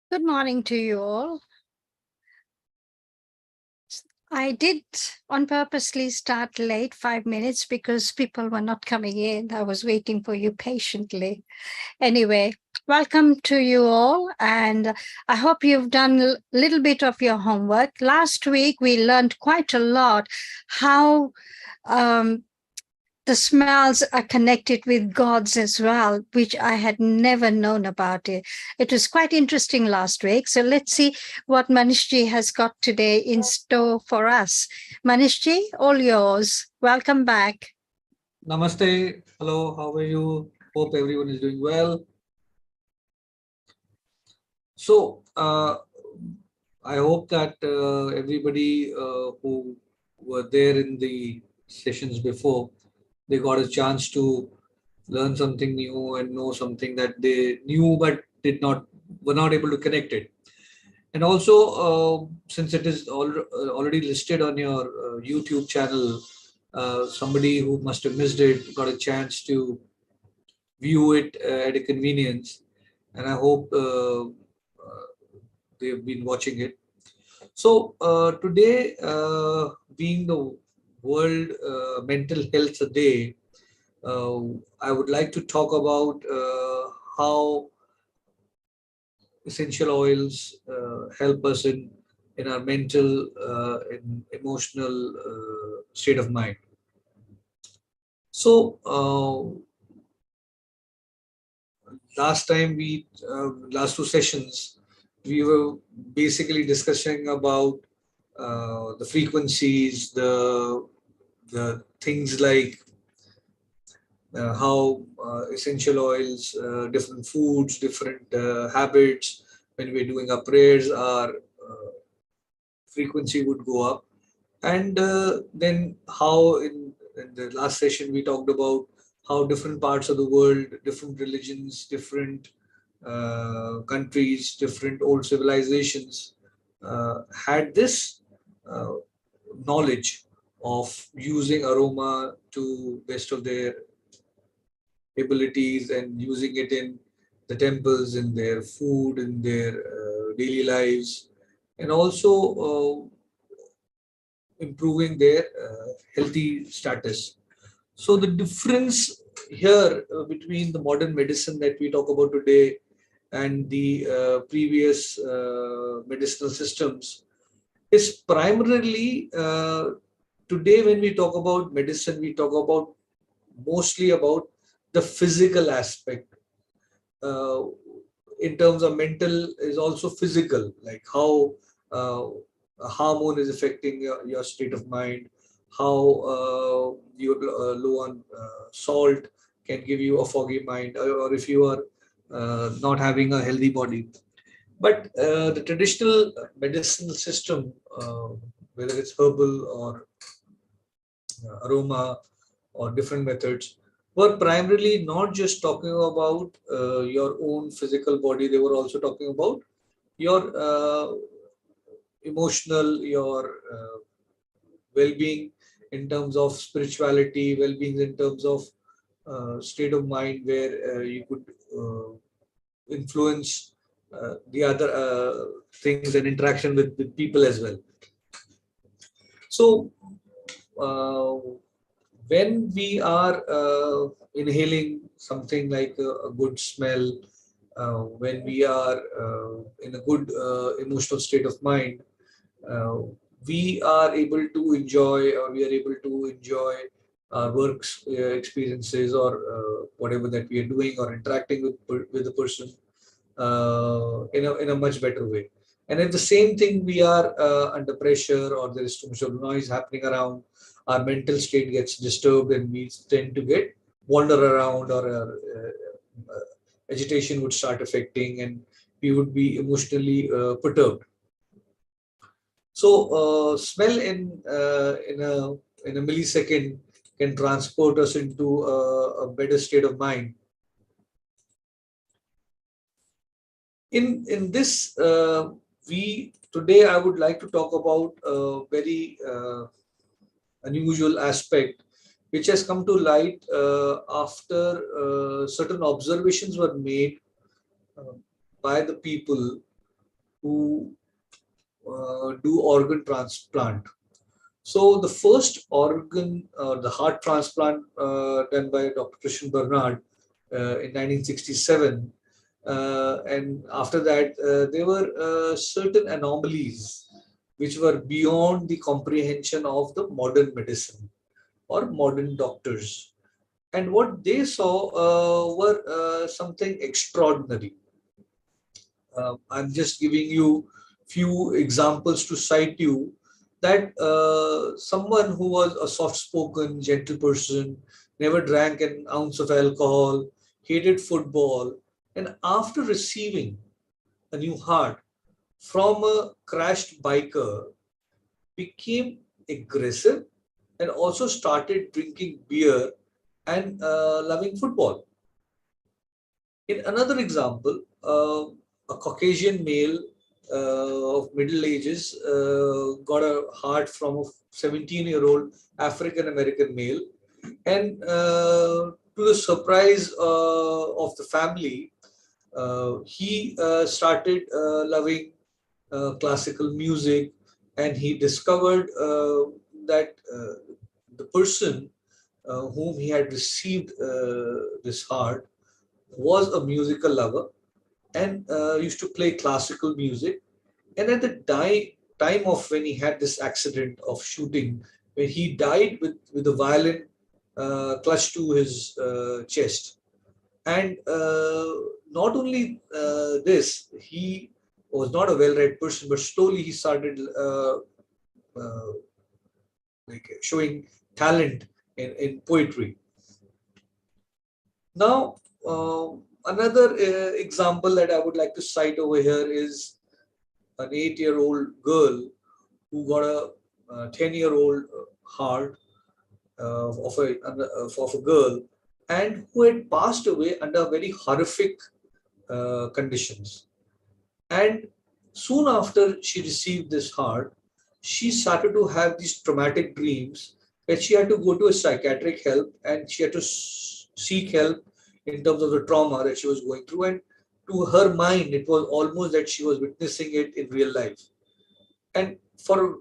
Good morning to you all. I did on purposely start late, 5 minutes, because people were not coming in. I was waiting for you patiently. Anyway, welcome to you all, and I hope you've done a little bit of your homework. Last week, we learned quite a lot how the smells are connected with gods as well, which I had never known about it. It was quite interesting last week. So let's see what Manishji has got today in store for us. Manishji, all yours. Welcome back. Namaste. Hello. How are you? Hope everyone is doing well. So, I hope that everybody who were there in the sessions before, they got a chance to learn something new and know something that they knew but were not able to connect it. And also, since it is already listed on your YouTube channel, somebody who must have missed it got a chance to view it at a convenience. And I hope they've been watching it. So today, being the World Mental Health Day, uh, I would like to talk about how essential oils help us in our mental and emotional state of mind. So last two sessions, we were basically discussing about the frequencies, the things like how essential oils, different foods, different habits. When we're doing our prayers, our frequency would go up. And then how in the last session we talked about how different parts of the world, different religions, different countries, different old civilizations had this uh, knowledge of using aroma to best of their abilities and using it in the temples, in their food, in their daily lives, and also improving their healthy status. So the difference here between the modern medicine that we talk about today and the previous medicinal systems is primarily today when we talk about medicine, we talk about mostly about the physical aspect. uh, in terms of mental is also physical, like how a hormone is affecting your state of mind, how you're low on salt can give you a foggy mind, or if you are not having a healthy body. But the traditional medicinal system, whether it's herbal or aroma or different methods, were primarily not just talking about your own physical body, they were also talking about your emotional, your well-being in terms of spirituality, well-being in terms of state of mind, where you could influence the other things and interaction with people as well. So uh, when we are inhaling something like a good smell, when we are in a good emotional state of mind, uh, we are able to enjoy, or we are able to enjoy our works experiences, or whatever that we are doing, or interacting with the person in a much better way. And if the same thing we are under pressure, or there is too much of noise happening around, our mental state gets disturbed and we tend to get wander around, or our agitation would start affecting, and we would be emotionally perturbed. So smell in a millisecond can transport us into a better state of mind. In this we today I would like to talk about a very unusual aspect which has come to light after certain observations were made uh, by the people who do organ transplant. So the first organ, the heart transplant done by Dr. Christian Bernard in 1967, and after that there were certain anomalies which were beyond the comprehension of the modern medicine or modern doctors. And what they saw were something extraordinary. I'm just giving you few examples to cite you that someone who was a soft-spoken, gentle person, never drank an ounce of alcohol, hated football, and after receiving a new heart from a crashed biker, became aggressive and also started drinking beer and loving football. In another example, a Caucasian male of middle ages got a heart from a 17-year-old African American male, and to the surprise of the family, he started loving classical music, and he discovered that the person whom he had received this heart was a musical lover and used to play classical music. And at the time of when he had this accident of shooting, when he died with a violin clutched to his chest. And not only this, he was not a well-read person, but slowly he started uh, like showing talent in poetry. Now, another example that I would like to cite over here is an 8-year-old girl who got a 10-year-old heart of a girl, and who had passed away under very horrific conditions. And soon after she received this heart, she started to have these traumatic dreams that she had to go to a psychiatric help, and she had to seek help in terms of the trauma that she was going through. And to her mind, it was almost that she was witnessing it in real life. And for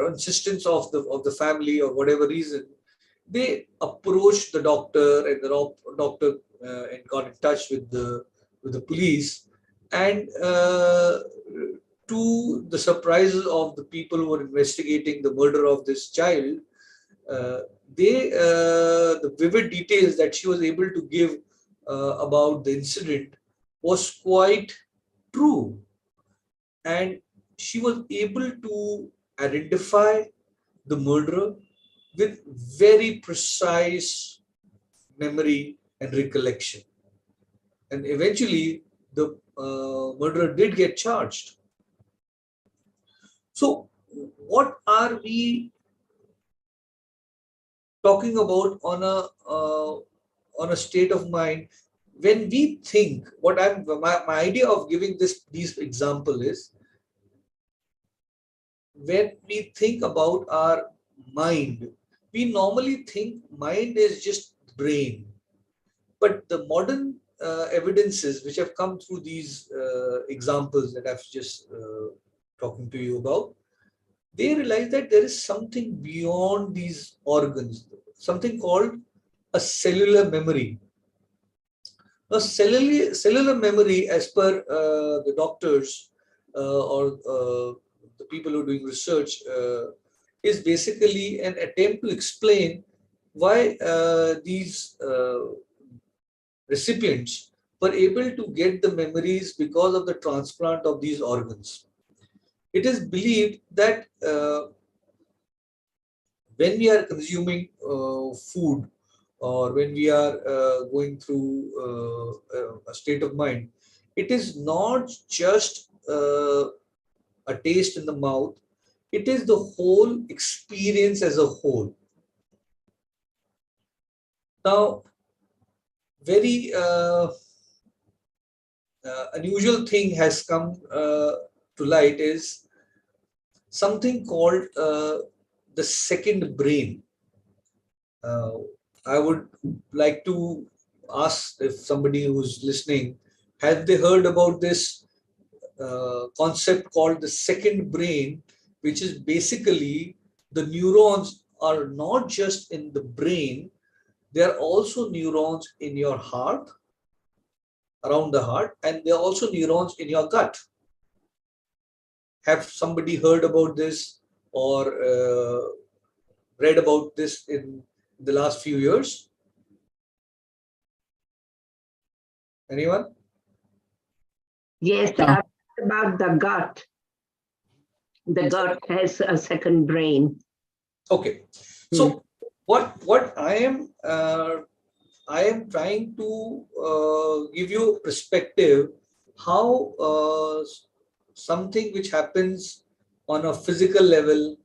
insistence of the family or whatever reason, they approached the doctor, and the doctor and got in touch with the police. And to the surprises of the people who were investigating the murder of this child, uh, they the vivid details that she was able to give about the incident was quite true, and she was able to identify the murderer with very precise memory and recollection. And eventually, the murderer did get charged. So, what are we talking about on a state of mind when we think? What my idea of giving these example is, when we think about our mind, we normally think mind is just brain. But the modern evidences which have come through these examples that I've just talking to you about, they realize that there is something beyond these organs, something called a cellular memory. Now, cellular memory, as per the doctors or the people who are doing research, is basically an attempt to explain why these recipients were able to get the memories because of the transplant of these organs. It is believed that when we are consuming food, or when we are going through a state of mind, it is not just a taste in the mouth, it is the whole experience as a whole. Now, very unusual thing has come to light is something called the second brain. Uh, I would like to ask if somebody who's listening, have they heard about this concept called the second brain, which is basically the neurons are not just in the brain, they are also neurons in your heart, around the heart, and they are also neurons in your gut. Have somebody heard about this or read about this in the last few years? Anyone? Yes, Yeah. about the gut. The gut has a second brain. Okay. So what I am trying to give you perspective how something which happens on a physical level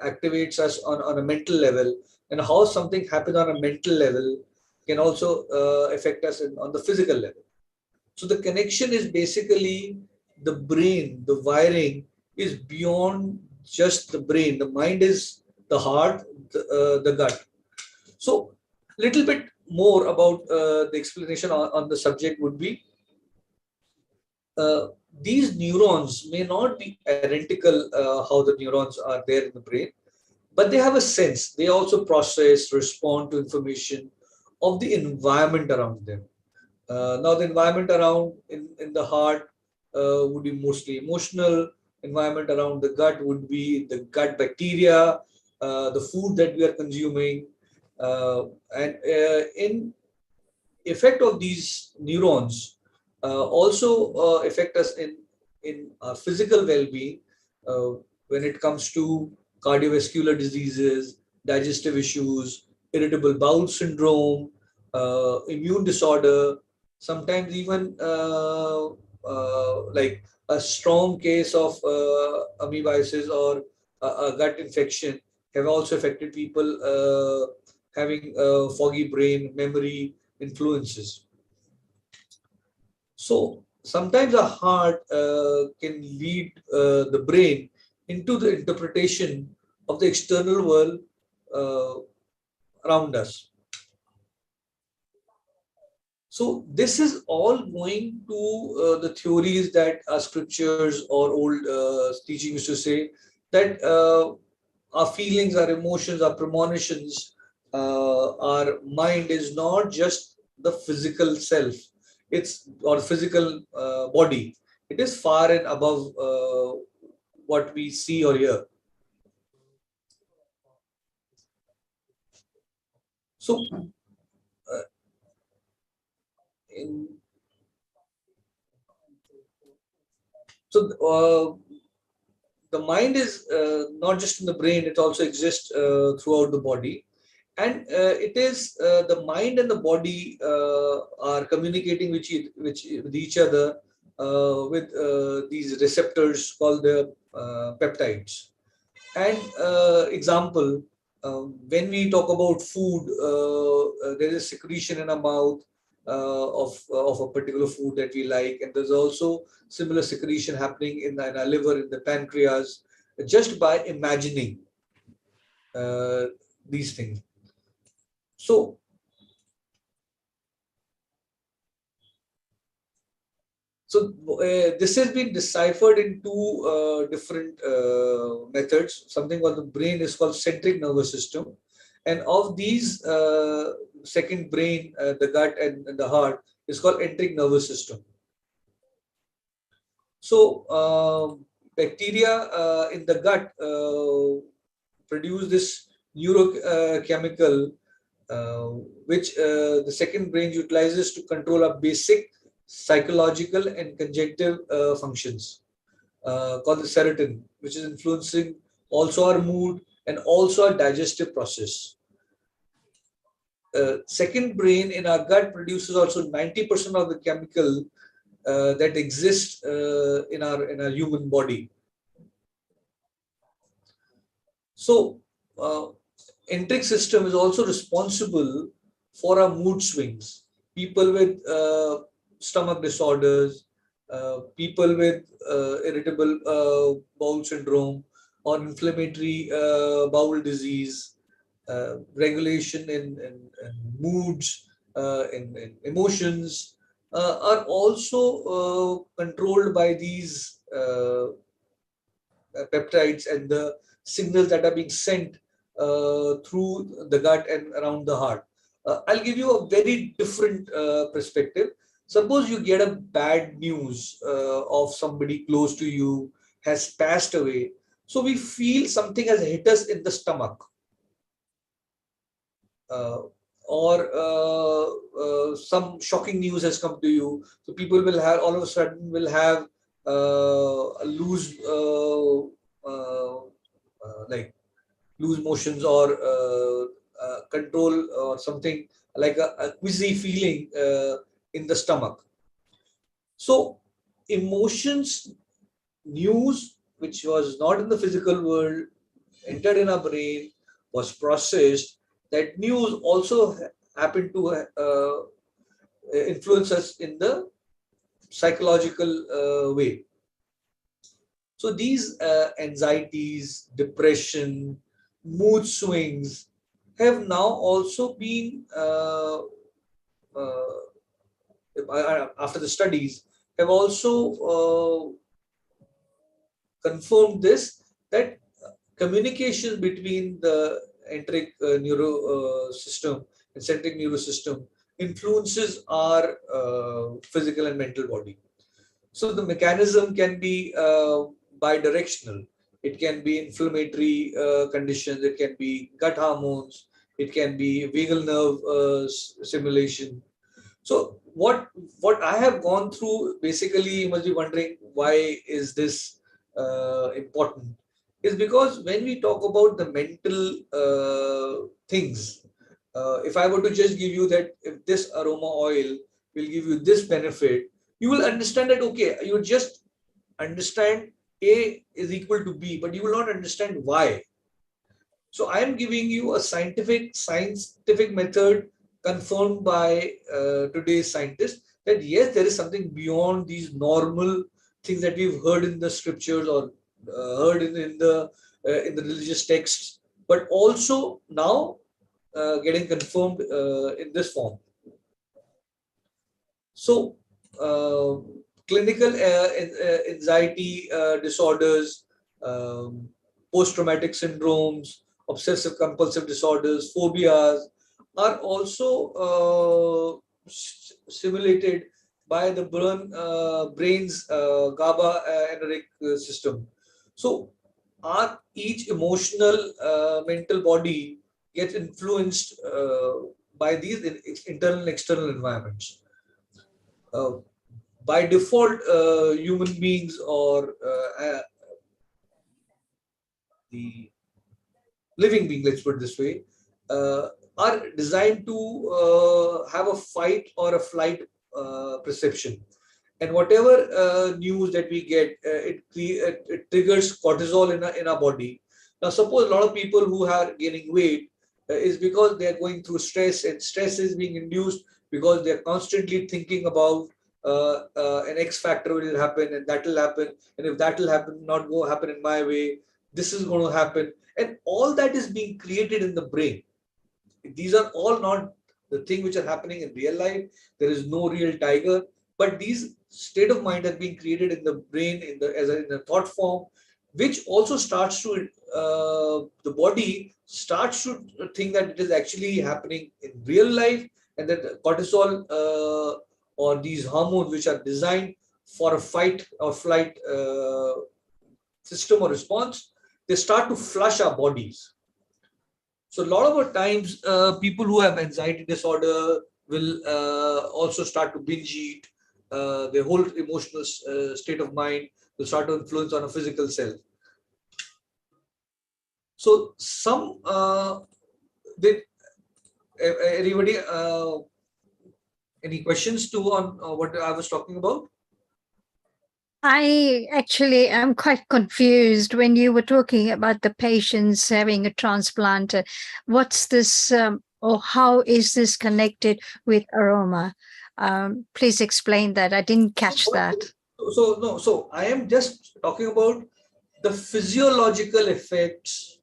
activates us on a mental level, and how something happens on a mental level can also affect us on the physical level. So the connection is basically the brain, the wiring is beyond just the brain. The mind is the heart, the gut. So little bit more about the explanation on the subject would be, uh, these neurons may not be identical how the neurons are there in the brain, but they have a sense. They also process, respond to information of the environment around them. Now, the environment around in the heart would be mostly emotional. Environment around the gut would be the gut bacteria, the food that we are consuming, and in effect of these neurons also affect us in our physical well-being uh, when it comes to cardiovascular diseases, digestive issues, irritable bowel syndrome, immune disorder, sometimes even like a strong case of amoebiasis or a gut infection have also affected people having foggy brain memory influences. So sometimes a heart can lead the brain into the interpretation of the external world uh, around us. So this is all going to the theories that our scriptures or old teaching used to say, that our feelings, our emotions, our premonitions, our mind is not just the physical self, it's or physical body. It is far and above what we see or hear. So in so the mind is not just in the brain; it also exists throughout the body, and it is the mind and the body are communicating with each other with these receptors called the peptides. And example, when we talk about food, there is secretion in our mouth of a particular food that we like, and there's also similar secretion happening in our liver, in the pancreas, just by imagining uh, these things. So this has been deciphered in two different methods. Something called the brain is called centric nervous system, and of these, second brain, the gut and the heart, is called enteric nervous system. So bacteria in the gut produce this neurochemical, uh, which the second brain utilizes to control our basic psychological and conjunctive functions, called the serotonin, which is influencing also our mood and also our digestive process. Second brain in our gut produces also 90% of the chemical that exists in our human body. So, enteric system is also responsible for our mood swings. People with stomach disorders, people with irritable bowel syndrome, or inflammatory bowel disease, regulation in moods, in emotions, are also controlled by these peptides and the signals that are being sent through the gut and around the heart. I'll give you a very different perspective. Suppose you get a bad news of somebody close to you has passed away. So we feel something has hit us in the stomach. Uh, or some shocking news has come to you. So people will have all of a sudden will have a loose like loose motions or control or something like a queasy feeling in the stomach. So emotions, news, which was not in the physical world, entered in our brain, was processed. That news also happened to influence us in the psychological way. So these anxieties, depression, mood swings have now also been, after the studies, have also confirmed this, that communication between the enteric neuro system and centric nervous system influences our physical and mental body. So the mechanism can be bidirectional. It can be inflammatory conditions. It can be gut hormones. It can be vagal nerve stimulation. So what I have gone through, basically, you must be wondering why is this important? Is because when we talk about the mental things, if I were to just give you that if this aroma oil will give you this benefit, you will understand that okay, you just understand A is equal to B, but you will not understand why. So I am giving you a scientific method confirmed by today's scientists that yes, there is something beyond these normal things that we've heard in the scriptures or heard in the religious texts, but also now getting confirmed in this form. So, uh, clinical anxiety disorders, post-traumatic syndromes, obsessive compulsive disorders, phobias are also stimulated by the brain's GABA energetic system. So, our each emotional, mental body gets influenced by these internal and external environments. uh, by default, human beings or the living being, let's put it this way, uh, are designed to have a fight or a flight perception. And whatever news that we get, it triggers cortisol in our body. Now, suppose a lot of people who are gaining weight is because they are going through stress, and stress is being induced because they are constantly thinking about an X factor will happen, and that will happen, and if that will happen, not go happen in my way, this is going to happen, and all that is being created in the brain. These are all not the thing which are happening in real life. There is no real tiger, but these state of mind are being created in the brain in a thought form, which also starts to the body starts to think that it is actually happening in real life, and that cortisol or these hormones which are designed for a fight or flight system or response, they start to flush our bodies. So a lot of our times, people who have anxiety disorder will also start to binge eat. Their whole emotional state of mind will start to influence on a physical self. So some did anybody any questions to on what I was talking about? I actually am quite confused when you were talking about the patients having a transplant. What's this, or how is this connected with aroma? Please explain that. I didn't catch that. So no, so I am just talking about the physiological effects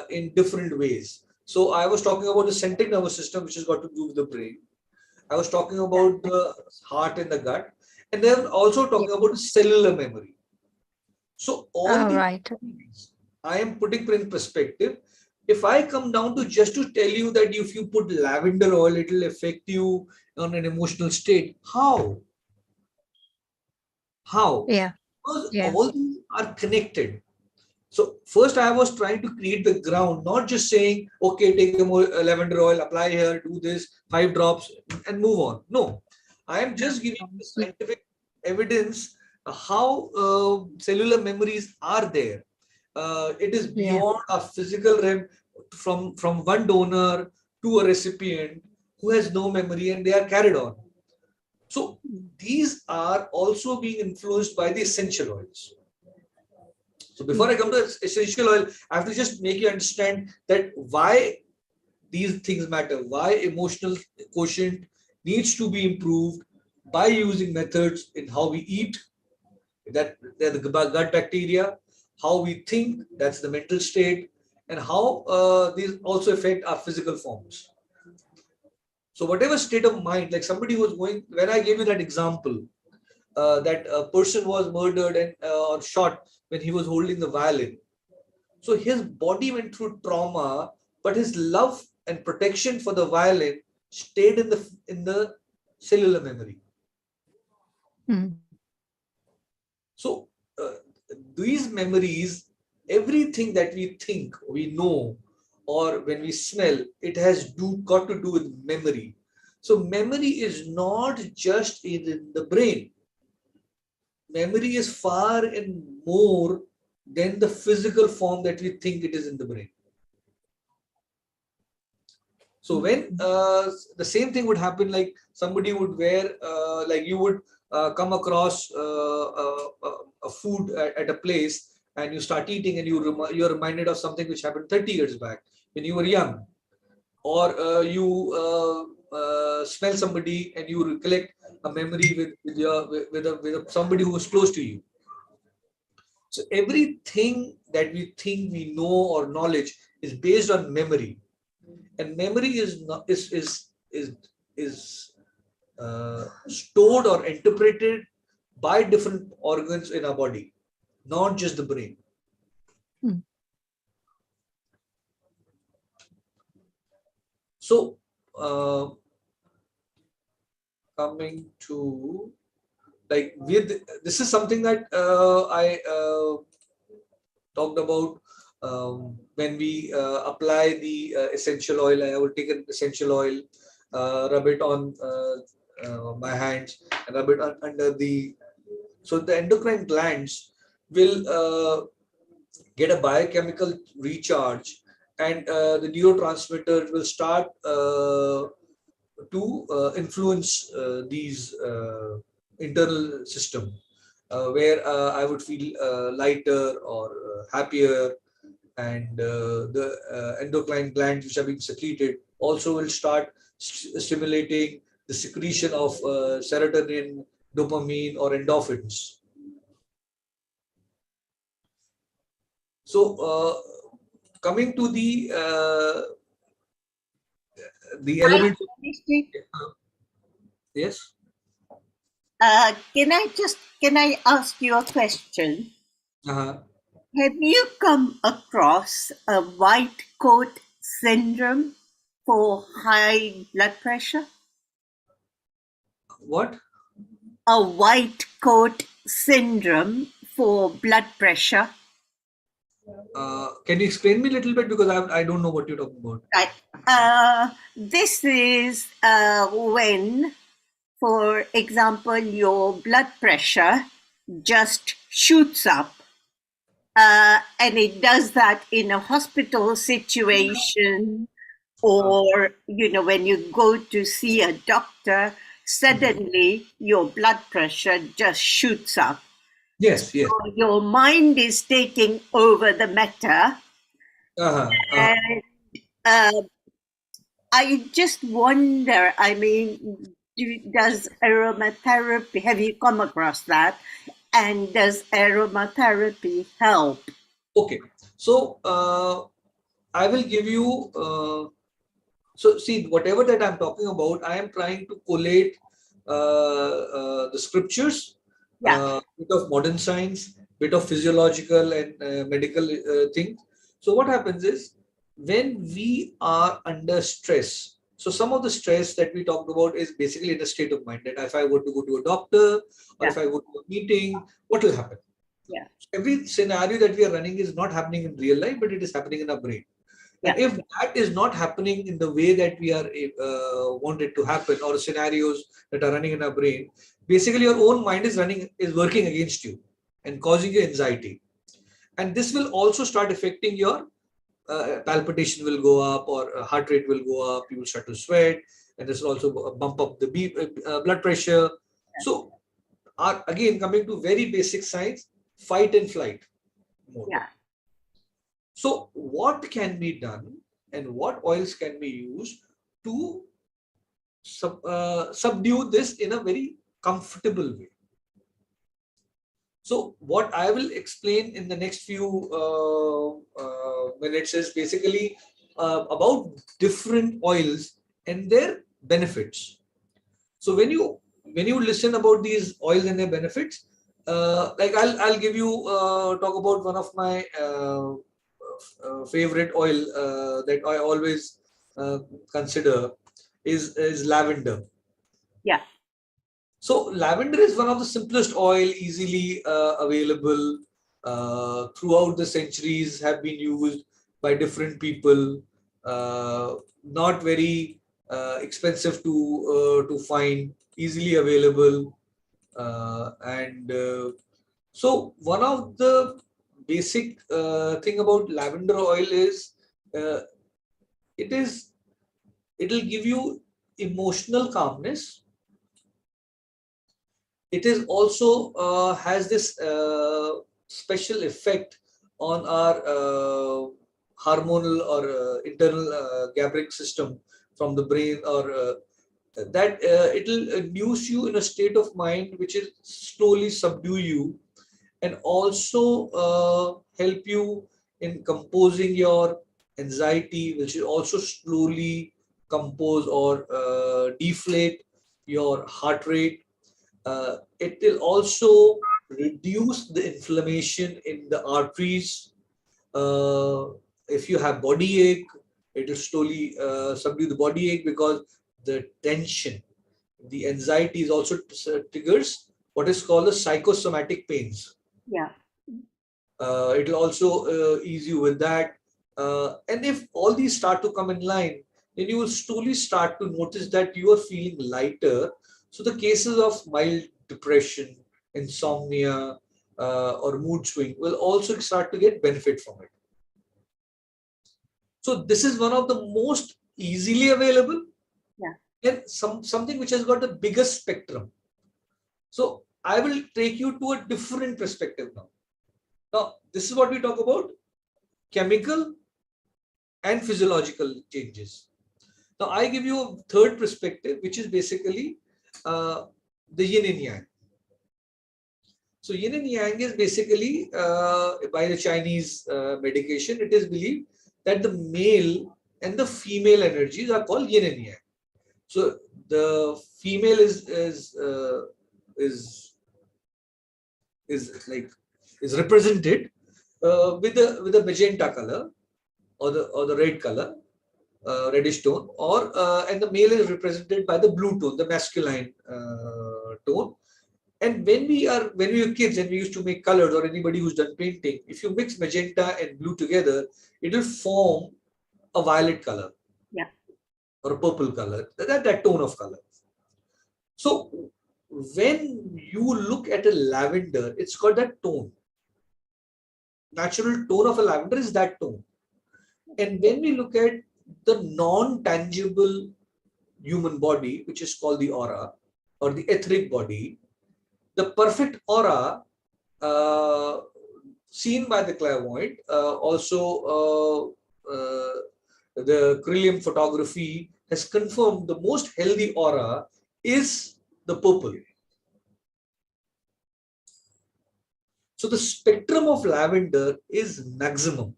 in different ways. So I was talking about the central nervous system, which has got to do with the brain. I was talking about the heart and the gut, and then also Yeah. talking about the cellular memory. So all All these right. things I am putting in perspective. If I come down to just to tell you that if you put lavender oil, it will affect you on an emotional state. How? How? Yeah. Because Yeah. all these are connected. So first I was trying to create the ground, not just saying, okay, take a more lavender oil, apply here, do this, 5 drops and move on. No, I am just giving the Yeah. scientific evidence how cellular memories are there. It is Yeah. beyond a physical realm from one donor to a recipient who has no memory and they are carried on. So these are also being influenced by the essential oils. So before I come to essential oil, I have to just make you understand that why these things matter, why emotional quotient needs to be improved by using methods in how we eat, that they're the gut bacteria, how we think, that's the mental state, and how these also affect our physical forms. So whatever state of mind, like somebody was going, when I gave you that example, that a person was murdered and or shot when he was holding the violin. So his body went through trauma, but his love and protection for the violin stayed in the cellular memory. Mm. So uh, these memories, everything that we think, we know, or when we smell, it has got to do with memory. So memory is not just in the brain. Memory is far and more than the physical form that we think it is in the brain. So when the same thing would happen, like somebody would wear, like you would come across a food at a place and you start eating and you're reminded of something which happened 30 years back when you were young, or you smell somebody and you recollect a memory with somebody who was close to you. So everything that we think we know or knowledge is based on memory, and memory is not is stored or interpreted by different organs in our body, not just the brain. Mm. So coming to, like, with this is something that I talked about when we apply the essential oil. I would take an essential oil, rub it on my hands and rub it under the. So the endocrine glands will get a biochemical recharge, and the neurotransmitter will start to influence these internal system, where I would feel lighter or happier, and the endocrine glands which are being secreted also will start stimulating the secretion of serotonin, dopamine, or endorphins. So, coming to the Hi, elements. Abhishek. Yes. Can I ask you a question? Uh-huh. Have you come across a white coat syndrome for high blood pressure? What? A white coat syndrome for blood pressure? Can you explain me a little bit, because I don't know what you're talking about. Right. This is when, for example, your blood pressure just shoots up. And it does that in a hospital situation, or when you go to see a doctor, suddenly your blood pressure just shoots up. Yes, yes. So your mind is taking over the matter. Uh-huh. Uh-huh. And uh, I just wonder, I mean, does aromatherapy, have you come across that? And does aromatherapy help? Okay. So I will give you. So see, whatever that I'm talking about, I am trying to collate the scriptures, Yeah, bit of modern science, bit of physiological and medical things. So what happens is, when we are under stress. So some of the stress that we talked about is basically in a state of mind, that if I were to go to a doctor or yeah, if I go to a meeting, what will happen? yeah, Every scenario that we are running is not happening in real life, but it is happening in our brain. And yeah, if that is not happening in the way that we are want it to happen, or scenarios that are running in our brain, basically your own mind is working against you and causing you anxiety. And this will also start affecting your palpitation will go up, or heart rate will go up. You will start to sweat, and this will also bump up the blood pressure. So, again, coming to very basic science, fight and flight mode. yeah, So, what can be done, and what oils can be used to subdue this in a very comfortable way? So, what I will explain in the next few minutes is basically about different oils and their benefits. So, when you listen about these oils and their benefits, like I'll give you talk about one of my favorite oil that I always consider is lavender. yeah, So lavender is one of the simplest oil, easily available. Throughout the centuries, have been used by different people. Not very expensive to find, easily available, and so one of the basic thing about lavender oil is uh, it is it'll give you emotional calmness. It is also has this special effect on our hormonal or internal GABAergic system from the brain, or that it'll induce you in a state of mind which is slowly subdue you, and also help you in composing your anxiety, which is also slowly compose or deflate your heart rate. It will also reduce the inflammation in the arteries. Uh, if you have body ache, it will slowly subdue the body ache, because the tension, the anxiety is also triggers what is called the psychosomatic pains. yeah, It will also ease you with that. And if all these start to come in line, then you will slowly start to notice that you are feeling lighter. So the cases of mild depression, insomnia, or mood swing will also start to get benefit from it. So this is one of the most easily available, and something which has got the biggest spectrum. So I will take you to a different perspective now. Now, this is what we talk about: chemical and physiological changes. Now, I give you a third perspective, which is basically the yin and yang. So, yin and yang is basically, by the Chinese medication, it is believed that the male and the female energies are called yin and yang. So, the female is represented with a magenta color, or the red color, reddish tone, or and the male is represented by the blue tone, the masculine tone. And when we were kids and we used to make colors, or anybody who's done painting, if you mix magenta and blue together, it will form a violet color, or a purple color, that tone of color. So when you look at a lavender, it's got that tone. Natural tone of a lavender is that tone. And when we look at the non-tangible human body, which is called the aura, or the etheric body, the perfect aura seen by the clairvoyant, also the Kirlian photography has confirmed the most healthy aura is the purple. So the spectrum of lavender is maximum.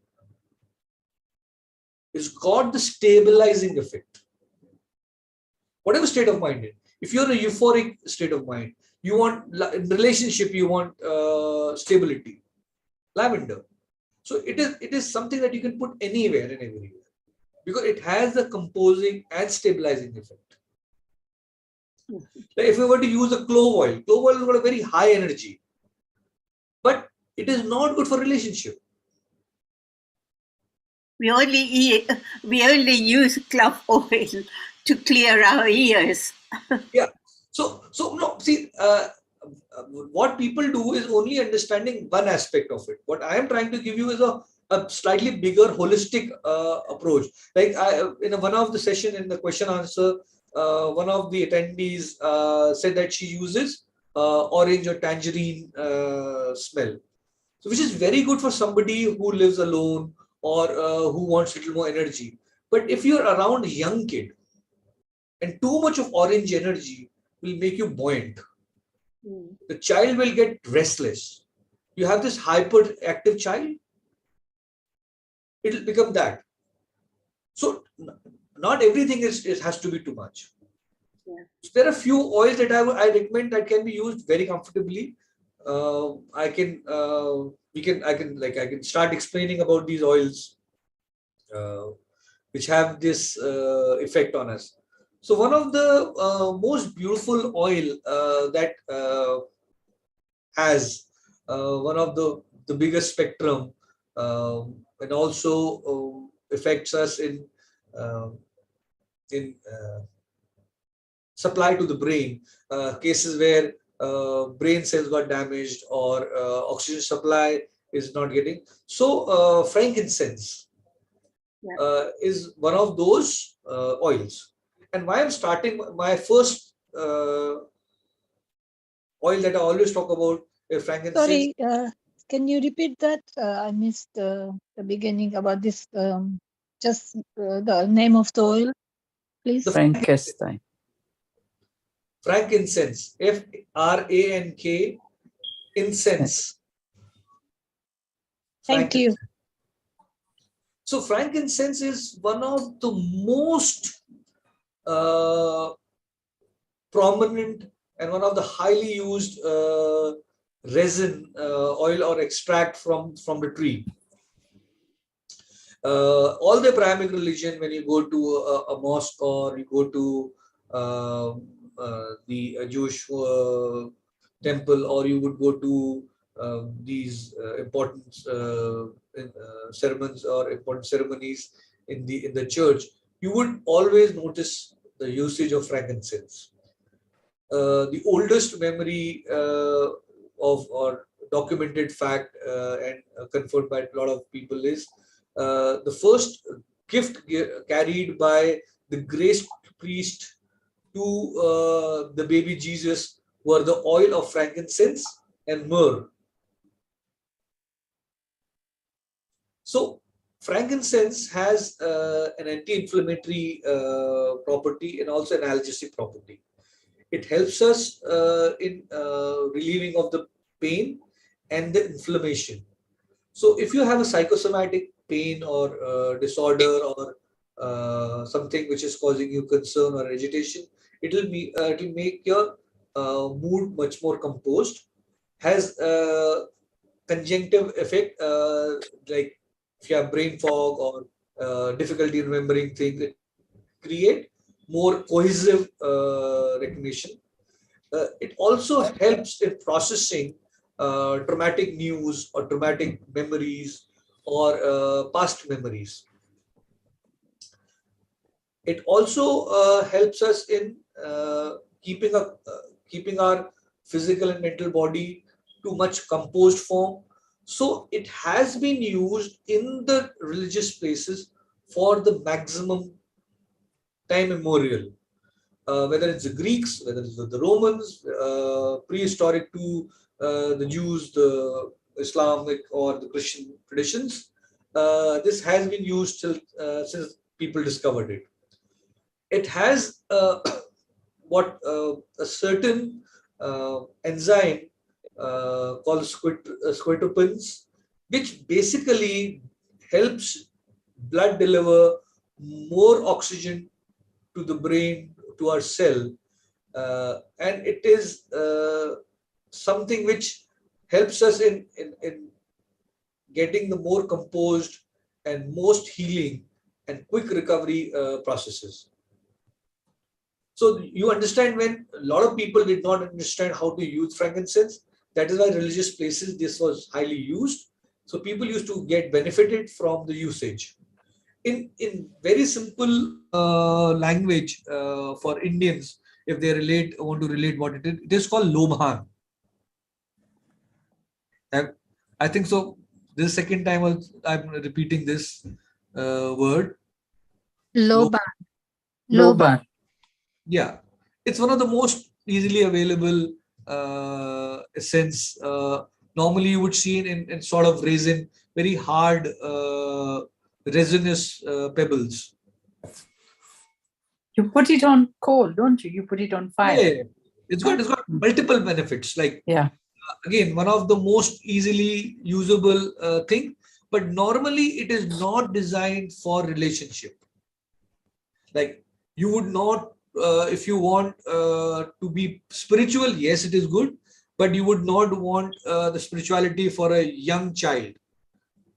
It's got the stabilizing effect. Whatever state of mind, if you're in a euphoric state of mind, you want in relationship, you want stability, lavender. So it is something that you can put anywhere and everywhere, because it has the composing and stabilizing effect. Like if we were to use a clove oil has got a very high energy, but it is not good for relationship. We only use clove oil to clear our ears. Yeah. So no. See, what people do is only understanding one aspect of it. What I am trying to give you is a slightly bigger, holistic approach. Like in one of the session in the question answer, one of the attendees said that she uses orange or tangerine smell, so which is very good for somebody who lives alone, or who wants a little more energy. But if you're around a young kid, and too much of orange energy will make you buoyant, the child will get restless. You have this hyperactive child, it will become that. So not everything has to be too much. So there are few oils that I recommend that can be used very comfortably. I can start explaining about these oils which have this effect on us. So one of the most beautiful oil that has one of the biggest spectrum, and also affects us uh, in supply to the brain, cases where brain cells got damaged, or oxygen supply is not getting. So frankincense is one of those oils. And why I'm starting my first oil that I always talk about, frankincense. Sorry, can you repeat that? I missed the beginning about this. Just the name of the oil, please. The Frankenstein. Frankincense, Frank, incense. Thank you. So frankincense is one of the most prominent and one of the highly used resin, oil or extract from the tree. All the Abrahamic religion, when you go to a mosque, or you go to the Jewish temple, or you would go to these important ceremonies or important ceremonies in the church, you would always notice the usage of frankincense. The oldest memory of or documented fact and confirmed by a lot of people is the first gift carried by the grace priest to the baby Jesus were the oil of frankincense and myrrh. So, frankincense has an anti-inflammatory property and also an analgesic property. It helps us in relieving of the pain and the inflammation. So, if you have a psychosomatic pain or disorder or something which is causing you concern or agitation, it will make your mood much more composed. Has conjunctive effect, like if you have brain fog or difficulty remembering things, it create more cohesive recognition. It also helps in processing traumatic news or traumatic memories or past memories. It also helps us in keeping our physical and mental body to much composed form. So it has been used in the religious places for the maximum time immemorial. Whether it's the Greeks, whether it's the Romans, prehistoric to the Jews, the Islamic or the Christian traditions, this has been used till, since people discovered it. It has what a certain enzyme called squitopins, which basically helps blood deliver more oxygen to the brain, to our cell, and it is something which helps us in getting the more composed and most healing and quick recovery processes. So you understand, when a lot of people did not understand how to use frankincense, that is why religious places this was highly used. So people used to get benefited from the usage. In very simple language for Indians, if they want to relate what it is called lobhan. I, I think so. This second time I'm repeating this word. Loban. Loban. Yeah, it's one of the most easily available essence. Normally, you would see in sort of resin, very hard resinous pebbles. You put it on coal, don't you? You put it on fire. Yeah, it's got multiple benefits. Like, Yeah. again, one of the most easily usable thing, but normally it is not designed for relationship. Like, you would not, if you want to be spiritual, yes, it is good, but you would not want the spirituality for a young child.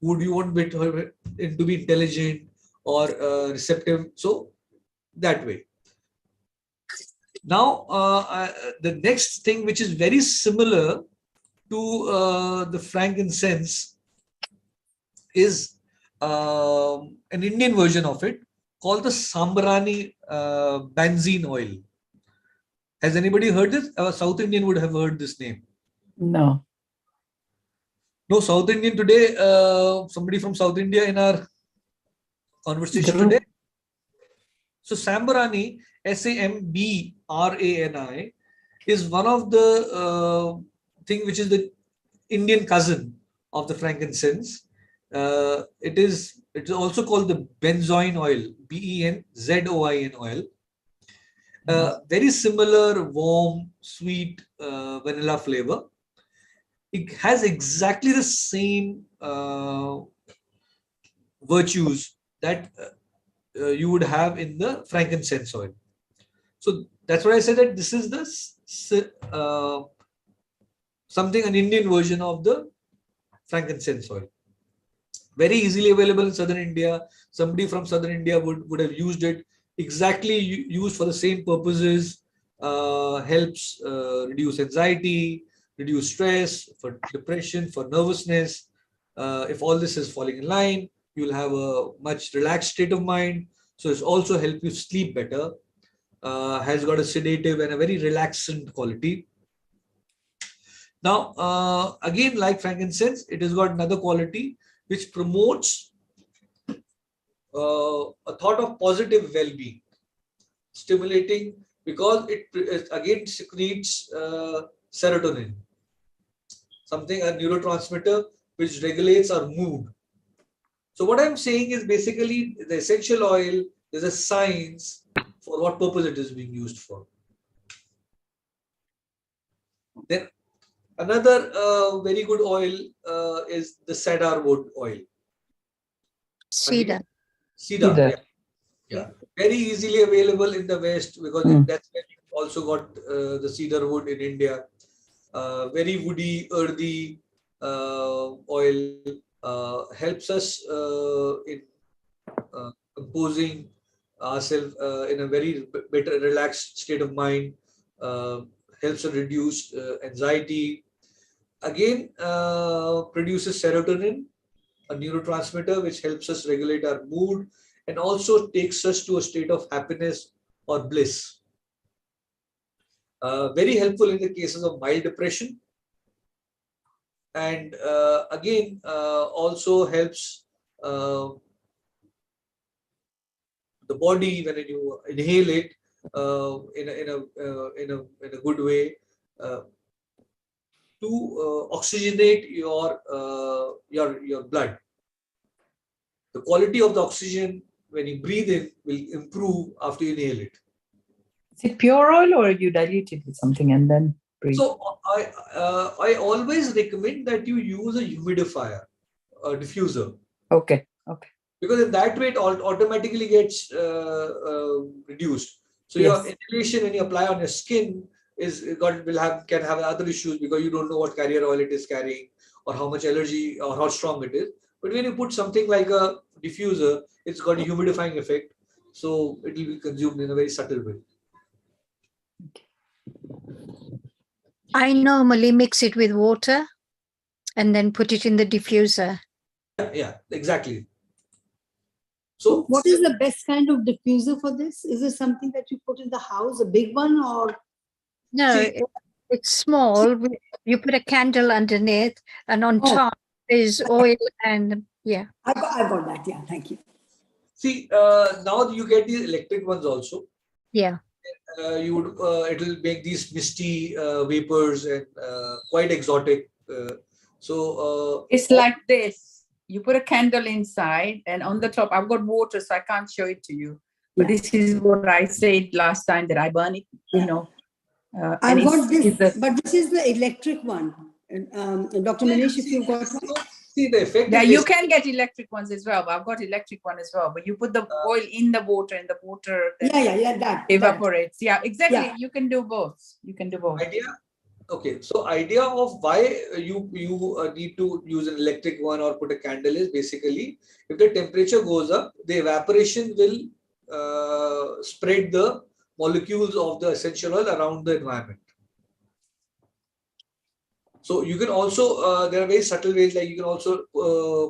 Would you want it to be intelligent or receptive? So that way. Now, the next thing, which is very similar to the frankincense, is an Indian version of it called the Sambrani benzene oil. Has anybody heard this? A South Indian would have heard this name. No. No South Indian today. Somebody from South India in our conversation Group. today. So Sambrani, Sambrani, is one of the thing which is the Indian cousin of the frankincense. It is also called the benzoin oil, benzoin oil. Very similar, warm, sweet vanilla flavor. It has exactly the same virtues that you would have in the frankincense oil. So that's why I said that this is the something, an Indian version of the frankincense oil. Very easily available in southern India. Somebody from southern India would have used it, exactly used for the same purposes. Helps reduce anxiety, reduce stress, for depression, for nervousness. If all this is falling in line, you'll have a much relaxed state of mind. So it's also help you sleep better. has got a sedative and a very relaxant quality. Now, again, like frankincense, it has got another quality which promotes a thought of positive well-being, stimulating, because it again secretes serotonin, something, a neurotransmitter which regulates our mood. So what I'm saying is basically the essential oil, there's a science for what purpose it is being used for. Then another very good oil is the cedar wood oil. Cedar. Again, cedar, Cedar. yeah. Very easily available in the West, because that's where you also got the cedar wood in India. Very woody, earthy oil, helps us in composing ourselves in a very better, relaxed state of mind. Helps us reduce anxiety. Again, produces serotonin, a neurotransmitter which helps us regulate our mood and also takes us to a state of happiness or bliss. Very helpful in the cases of mild depression. And again, also helps the body when you inhale it in a good way, to oxygenate your blood. The quality of the oxygen when you breathe in will improve after you inhale it. Is it pure oil or you dilute it with something and then breathe? So I always recommend that you use a humidifier, a diffuser. Okay. Because in that way it automatically gets reduced. So Yes. your inhalation when you apply on your skin can have other issues, because you don't know what carrier oil it is carrying or how much allergy or how strong it is. But when you put something like a diffuser, it's got a humidifying effect, so it will be consumed in a very subtle way. I normally mix it with water and then put it in the diffuser. Yeah, exactly. So what is the best kind of diffuser for this? Is it something that you put in the house, a big one, or? No, it's small. You put a candle underneath, and on top is oil and I got that. Yeah, thank you. see, now you get these electric ones also. Yeah. You would it'll make these misty vapors and quite exotic. It's like this. You put a candle inside, and on the top, I've got water, so I can't show it to you. But this is what I said last time, that I burn it, I've got this, but this is the electric one. Dr. Manish, if you've got one. See the effect. Yeah, you can get electric ones as well, but I've got electric one as well. But you put the oil in the water, and the water that evaporates. Yeah, exactly. Yeah. You can do both. So idea of why you need to use an electric one or put a candle is basically, if the temperature goes up, the evaporation will spread the molecules of the essential oil around the environment. So you can also there are very subtle ways, like you can also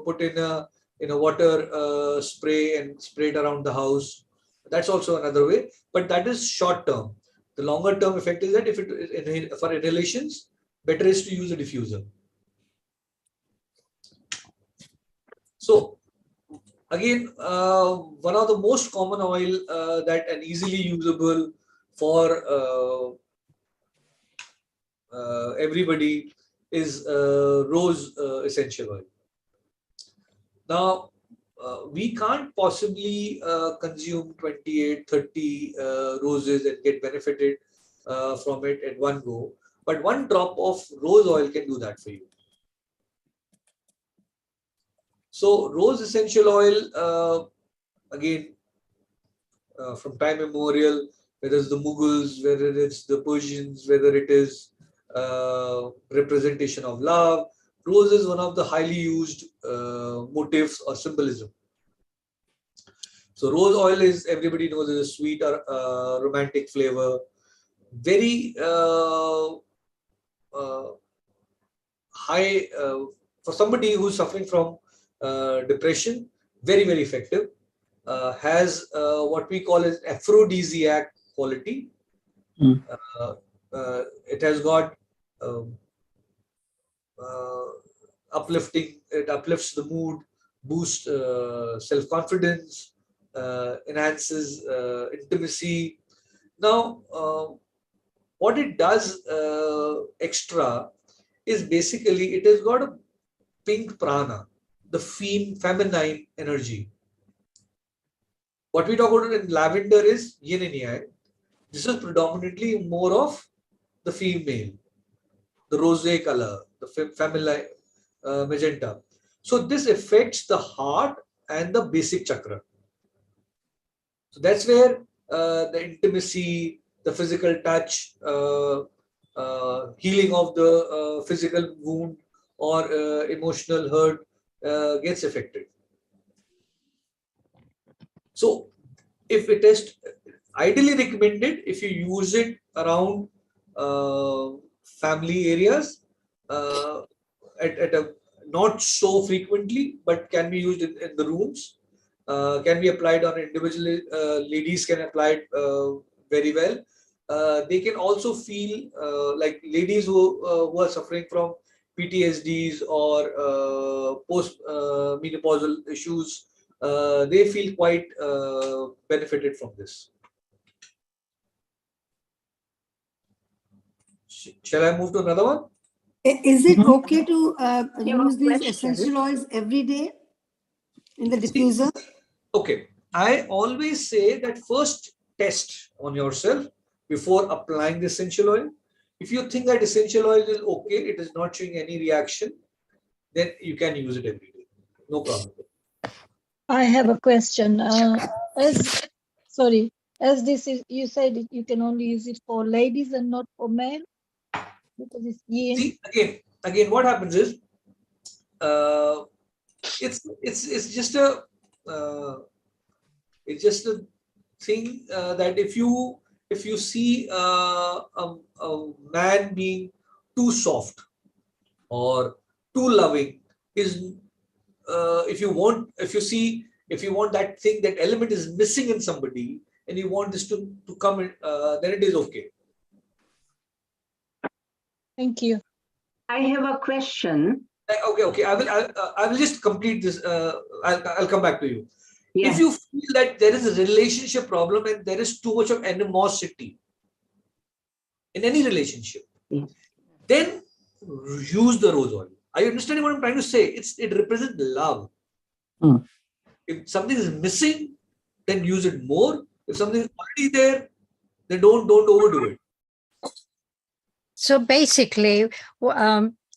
put in a water spray and spray it around the house. That's also another way, but that is short term. The longer term effect is that if it for inhalations, better is to use a diffuser. So again, one of the most common oil that and easily usable for everybody is rose essential oil. Now, we can't possibly consume 28, 30 roses and get benefited from it at one go. But one drop of rose oil can do that for you. So, rose essential oil, again, from time immemorial, whether it's the Mughals, whether it's the Persians, whether it is representation of love, rose is one of the highly used motifs or symbolism. So rose oil is, everybody knows, is a sweet or romantic flavor. Very high for somebody who's suffering from depression. Very, very effective. Has what we call as aphrodisiac quality. Mm. It has got um, uplifting. It uplifts the mood, boosts self-confidence, enhances intimacy. Now, what it does extra is basically it has got a pink prana, the feminine energy. What we talk about in lavender is yin and yang. This is predominantly more of the female, the rose color, the feminine magenta. So this affects the heart and the basic chakra. So that's where the intimacy, the physical touch, healing of the physical wound or emotional hurt gets affected. So if it is ideally recommended, if you use it around family areas at a not so frequently, but can be used in the rooms, can be applied on individual ladies can apply it very well. They can also feel like ladies who are suffering from PTSDs or post menopausal issues, they feel quite benefited from this. Shall I move to another one? Is it okay to Your use these question. essential oils every day in the See, diffuser? okay, I always say that first test on yourself before applying the essential oil. If you think that essential oil is okay, it is not showing any reaction, then you can use it every day. No problem. I have a question. As sorry, as this is, you said you can only use it for ladies and not for men because it's yin. See, again, what happens is, uh, it's just a uh, it's just a thing that if you see a man being too soft or too loving, is if you want that thing, that element is missing in somebody, and you want this to come in, then it is okay. Thank you. I have a question. Okay, I will just complete this. I'll come back to you. Yeah. If you feel that there is a relationship problem and there is too much of animosity in any relationship, Yes. then use the rose oil. Are you understanding what I'm trying to say? It represents love. Mm. If something is missing, then use it more. If something is already there, then don't overdo it. So basically,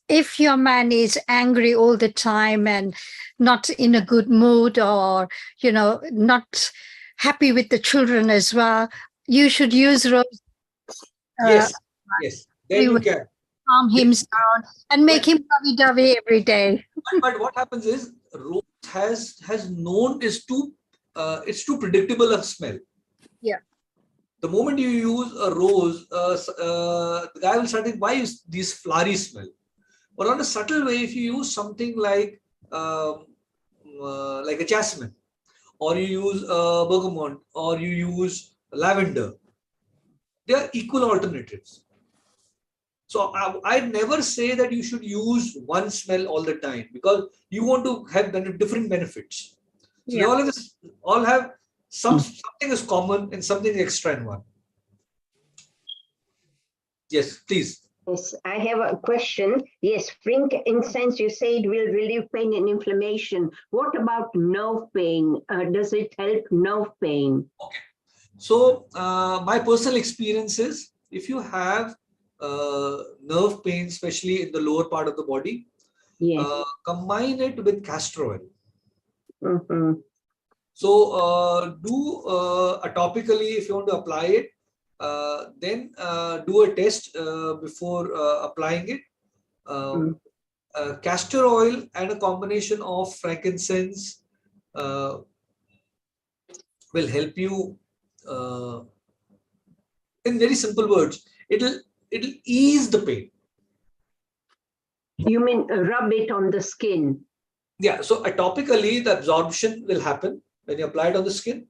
if your man is angry all the time and not in a good mood, or not happy with the children as well, you should use rose. Yes, yes. Then you Will can. calm him down and make him lovey-dovey every day. But what happens is rose has known is too it's too predictable a smell. Yeah. The moment you use a rose, the guy will start thinking, why is this flowery smell? But on a subtle way, if you use something like a jasmine, or you use bergamot, or you use lavender, they are equal alternatives. So I never say that you should use one smell all the time, because you want to have different benefits. So they all have something is common and something extra in one. Yes, please. Yes, I have a question. Yes, frankincense, you say it will relieve pain and inflammation. What about nerve pain? Does it help nerve pain? Okay. So my personal experience is, if you have nerve pain, especially in the lower part of the body, Yes. combine it with castor oil. Mm-hmm. So do topically if you want to apply it, then do a test before applying it. Castor oil and a combination of frankincense will help you. In very simple words, it'll ease the pain. You mean rub it on the skin? Yeah. So topically, the absorption will happen when you apply it on the skin.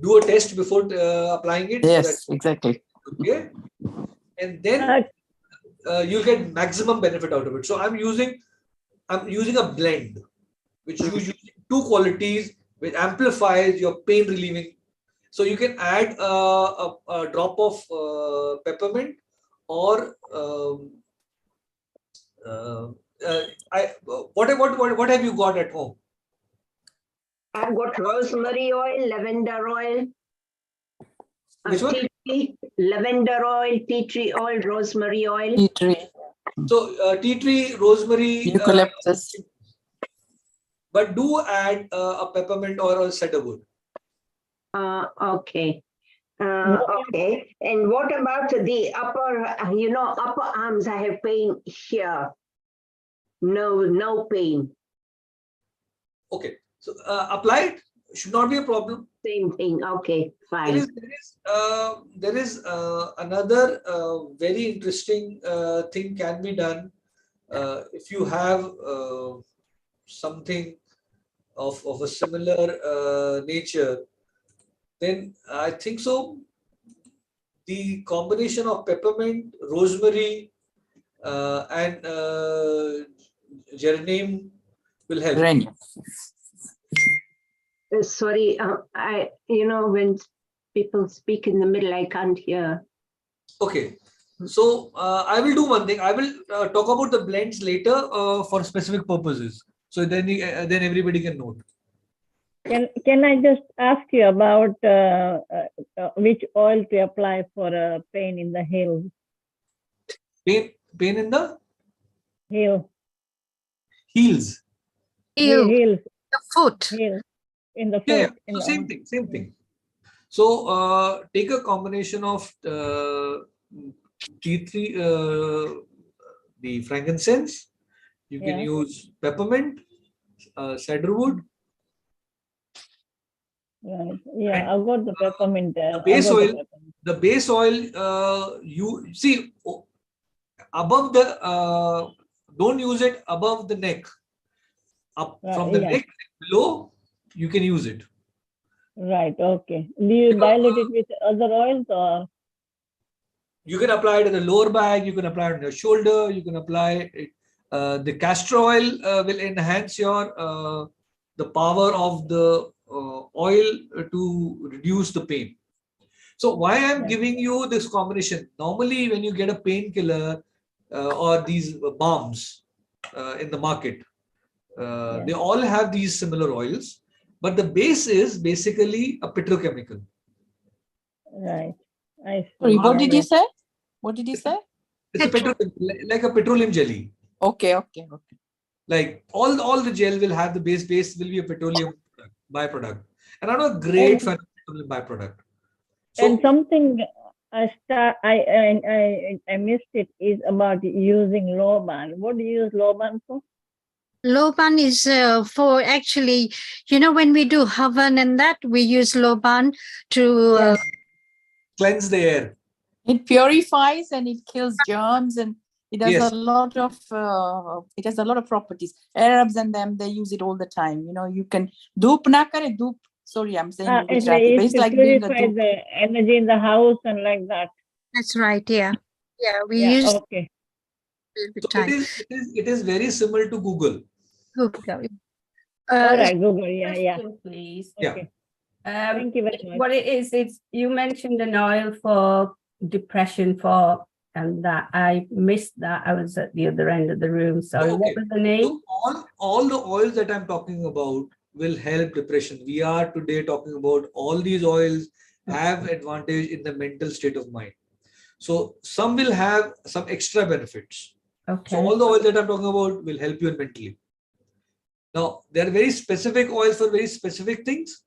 do a test before applying it. Yes, So that, exactly. okay, and then you get maximum benefit out of it. So I'm using a blend which uses two qualities which amplifies your pain relieving. So you can add a drop of peppermint or uh, what have you got at home? I've got rosemary oil, lavender oil, Which one? tea tree, lavender oil, tea tree oil, rosemary oil. Tea tree, So tea tree, rosemary, eucalyptus. but do add a peppermint or a cedarwood. Okay. Okay. And what about the upper, upper arms? I have pain here. No pain. Okay. So apply it. Should not be a problem. Same thing. Okay, fine. There is another very interesting thing can be done if you have something of a similar nature. Then I think so. The combination of peppermint, rosemary, and geranium will help. Geranium. Sorry, when people speak in the middle, I can't hear. Okay. So I will do one thing. I will talk about the blends later for specific purposes. So then everybody can note. Can I just ask you about which oil to apply for pain in the heel? Pain in the Heel. heels. Heels. The foot. Heel. In the Yeah, foot. yeah. So same thing. So take a combination of tea tree, the frankincense. You can use peppermint, cedarwood. Right. Yeah, I've got the peppermint there. The base oil, you see above the, don't use it above the neck. Up from the neck below, you can use it. Right. Okay. Do you dilute it with other oils or? You can apply it in the lower back. You can apply it on your shoulder. You can apply it. The castor oil will enhance your the power of the oil to reduce the pain. So why I'm giving you this combination? Normally, when you get a painkiller or these balms in the market, they all have these similar oils, but the base is basically a petrochemical. Right. I see. Sorry, what did you say? What did you say? It's like a petroleum jelly. Okay. Like all the gel will have the base will be a petroleum byproduct. And another great petroleum byproduct. So, and something I missed it is about using Loban. What do you use Loban for? Loban is for actually, when we do Havan and that, we use Loban to cleanse the air. It purifies and it kills germs and it has a lot of properties. Arabs and them, they use it all the time. You can dup na kare dup. Sorry, I'm saying in Gujarati, but it's like doing a dup. The energy in the house and like that. That's right. Yeah. We use. Okay. So it is very similar to Google. Google. All right, Google. Yeah. Please. Okay. Thank you very much. What it is you mentioned an oil for depression and that I missed that. I was at the other end of the room. Sorry, what was the name? So all the oils that I'm talking about will help depression. We are today talking about all these oils have advantage in the mental state of mind. So some will have some extra benefits. Okay. So all the oils that I'm talking about will help you mentally. Now, there are very specific oils for very specific things.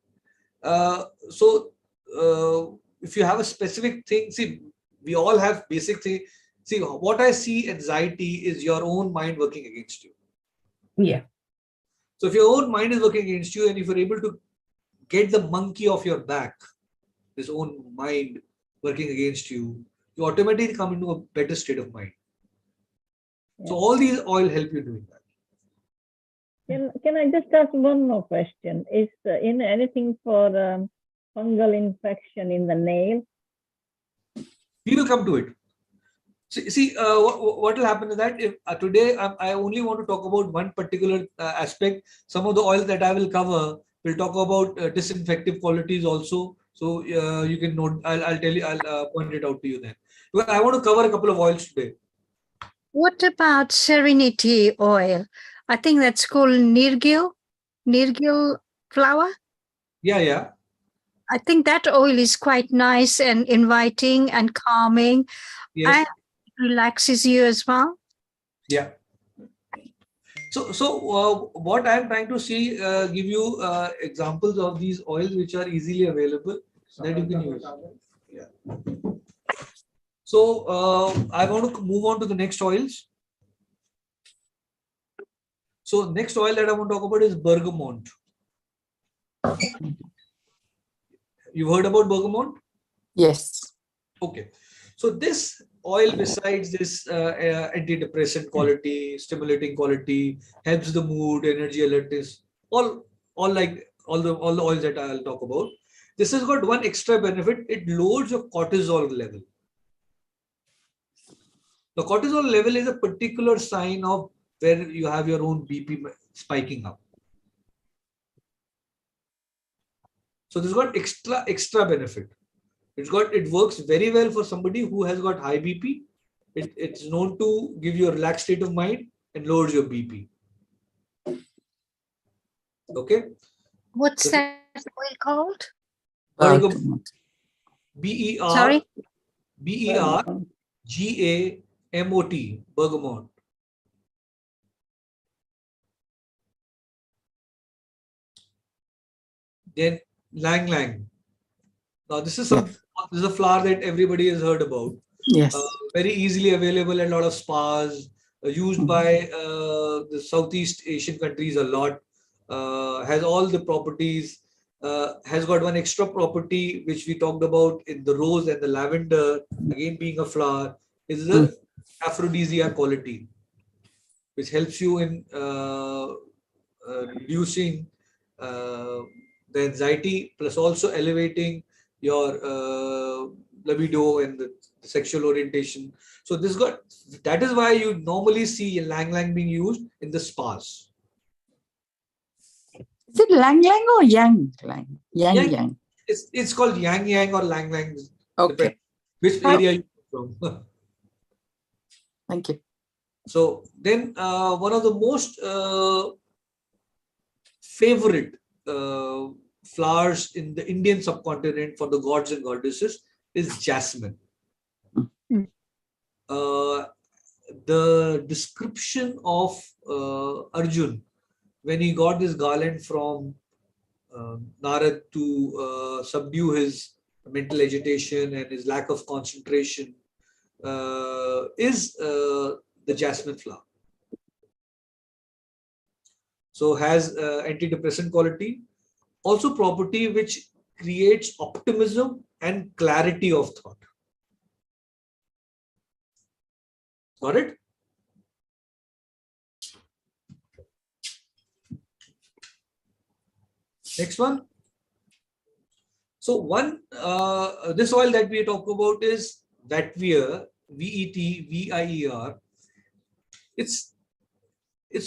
If you have a specific thing, see, we all have basic thing. See, what I see anxiety is your own mind working against you. Yeah. So if your own mind is working against you and if you're able to get the monkey off your back, this own mind working against you, you automatically come into a better state of mind. So all these oil help you doing that. Can I just ask one more question? Is anything for fungal infection in the nail? We will come to it. See, what will happen is that if today I only want to talk about one particular aspect. Some of the oils that I will cover will talk about disinfective qualities also. So you can note. I'll tell you. I'll point it out to you then. Well, I want to cover a couple of oils today. What about Serenity oil? I think that's called Nirgil flower. Yeah, yeah. I think that oil is quite nice and inviting and calming. Yes. And it relaxes you as well. Yeah. So what I'm trying to see, give you examples of these oils which are easily available that you can use. Yeah. So I want to move on to the next oils. So next oil that I want to talk about is bergamot. You've heard about bergamot? Yes. Okay. So this oil, besides this antidepressant quality, stimulating quality, helps the mood, energy, alertness, all the oils that I'll talk about. This has got one extra benefit. It lowers your cortisol level. The cortisol level is a particular sign of where you have your own BP spiking up. So this got extra benefit. It works very well for somebody who has got high BP. It's known to give you a relaxed state of mind and lowers your BP. Okay. What's that oil called? Bergamot. B-E-R. Sorry? B-E-R-G-A-M-O-T. Bergamot. Then Lang Lang. Now this is a flower that everybody has heard about. Yes. Very easily available at a lot of spas. Used by the Southeast Asian countries a lot. Has all the properties. Has got one extra property which we talked about in the rose and the lavender. Again, being a flower, is the aphrodisiac quality, which helps you in reducing the anxiety, plus also elevating your libido and the sexual orientation. So that is why you normally see Lang Lang being used in the spas. Is it Lang Lang or Yang Lang? Yang. It's called Yang Yang or Lang Lang. Okay. Which area you come from. Thank you. So then one of the most favorite flowers in the Indian subcontinent for the gods and goddesses is jasmine. The description of Arjun when he got this garland from Narad to subdue his mental agitation and his lack of concentration is the jasmine flower. So has antidepressant quality, also property which creates optimism and clarity of thought. Got it? Next one. So this oil that we talk about is Vetiver, Vetvier. It's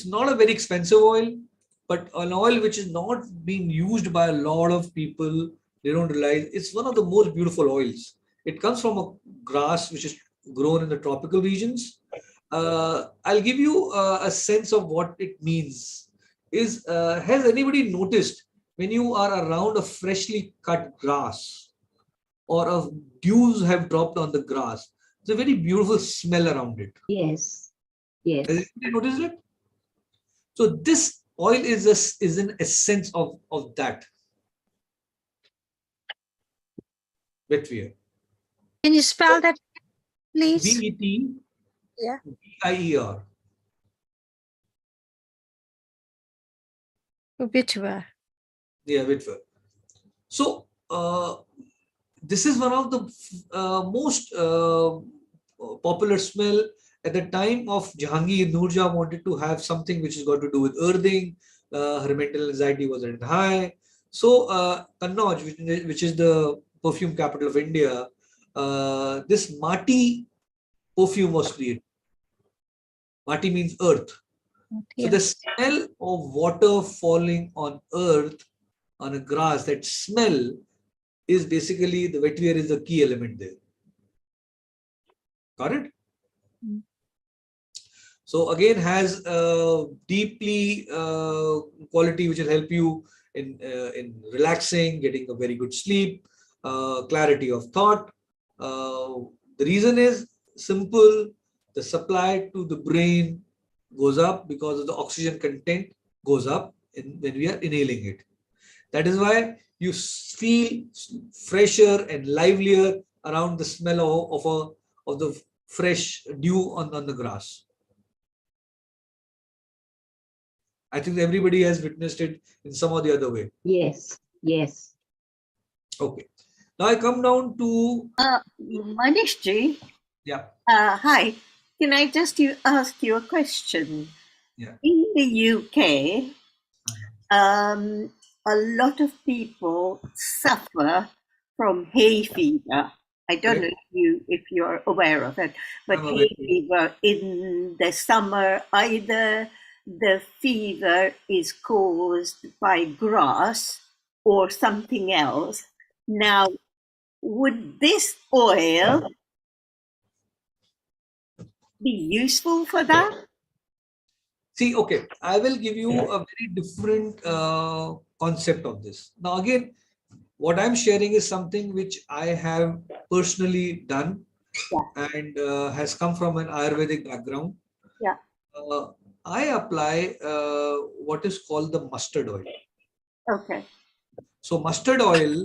not a very expensive oil, but an oil which is not being used by a lot of people. They don't realize it's one of the most beautiful oils. It comes from a grass which is grown in the tropical regions. I'll give you a sense of what it means. Has anybody noticed when you are around a freshly cut grass or a dews have dropped on the grass? It's a very beautiful smell around it. Yes. Yes. Has anybody noticed it? So this oil is an essence of that. Vetiver. Can you spell that, please? Vetiver. Vetiver. Yeah, Vetiver. So this is one of the most popular smell. At the time of Jahangir, Noorjah wanted to have something which has got to do with earthing. Her mental anxiety was at high. So Kannauj, which is the perfume capital of India, this Mati perfume was created. Mati means earth. So the smell of water falling on earth, on a grass, that smell is basically the vetiver is the key element there. Got it? So again, has deeply quality which will help you in relaxing, getting a very good sleep, clarity of thought. The reason is simple: the supply to the brain goes up because of the oxygen content goes up when we are inhaling it. That is why you feel fresher and livelier around the smell of the fresh dew on the grass. I think everybody has witnessed it in some or the other way. Yes, yes. Okay. Now I come down to Manishji. Yeah. Hi. Can I just ask you a question? Yeah. In the UK, a lot of people suffer from hay fever. I don't know if you're aware of it, but hay fever in the summer, either the fever is caused by grass or something else. Now, would this oil be useful for that? See, okay, I will give you a very different concept of this. Now, again, what I'm sharing is something which I have personally done and has come from an Ayurvedic background. Yeah. I apply what is called the mustard oil. Okay. So mustard oil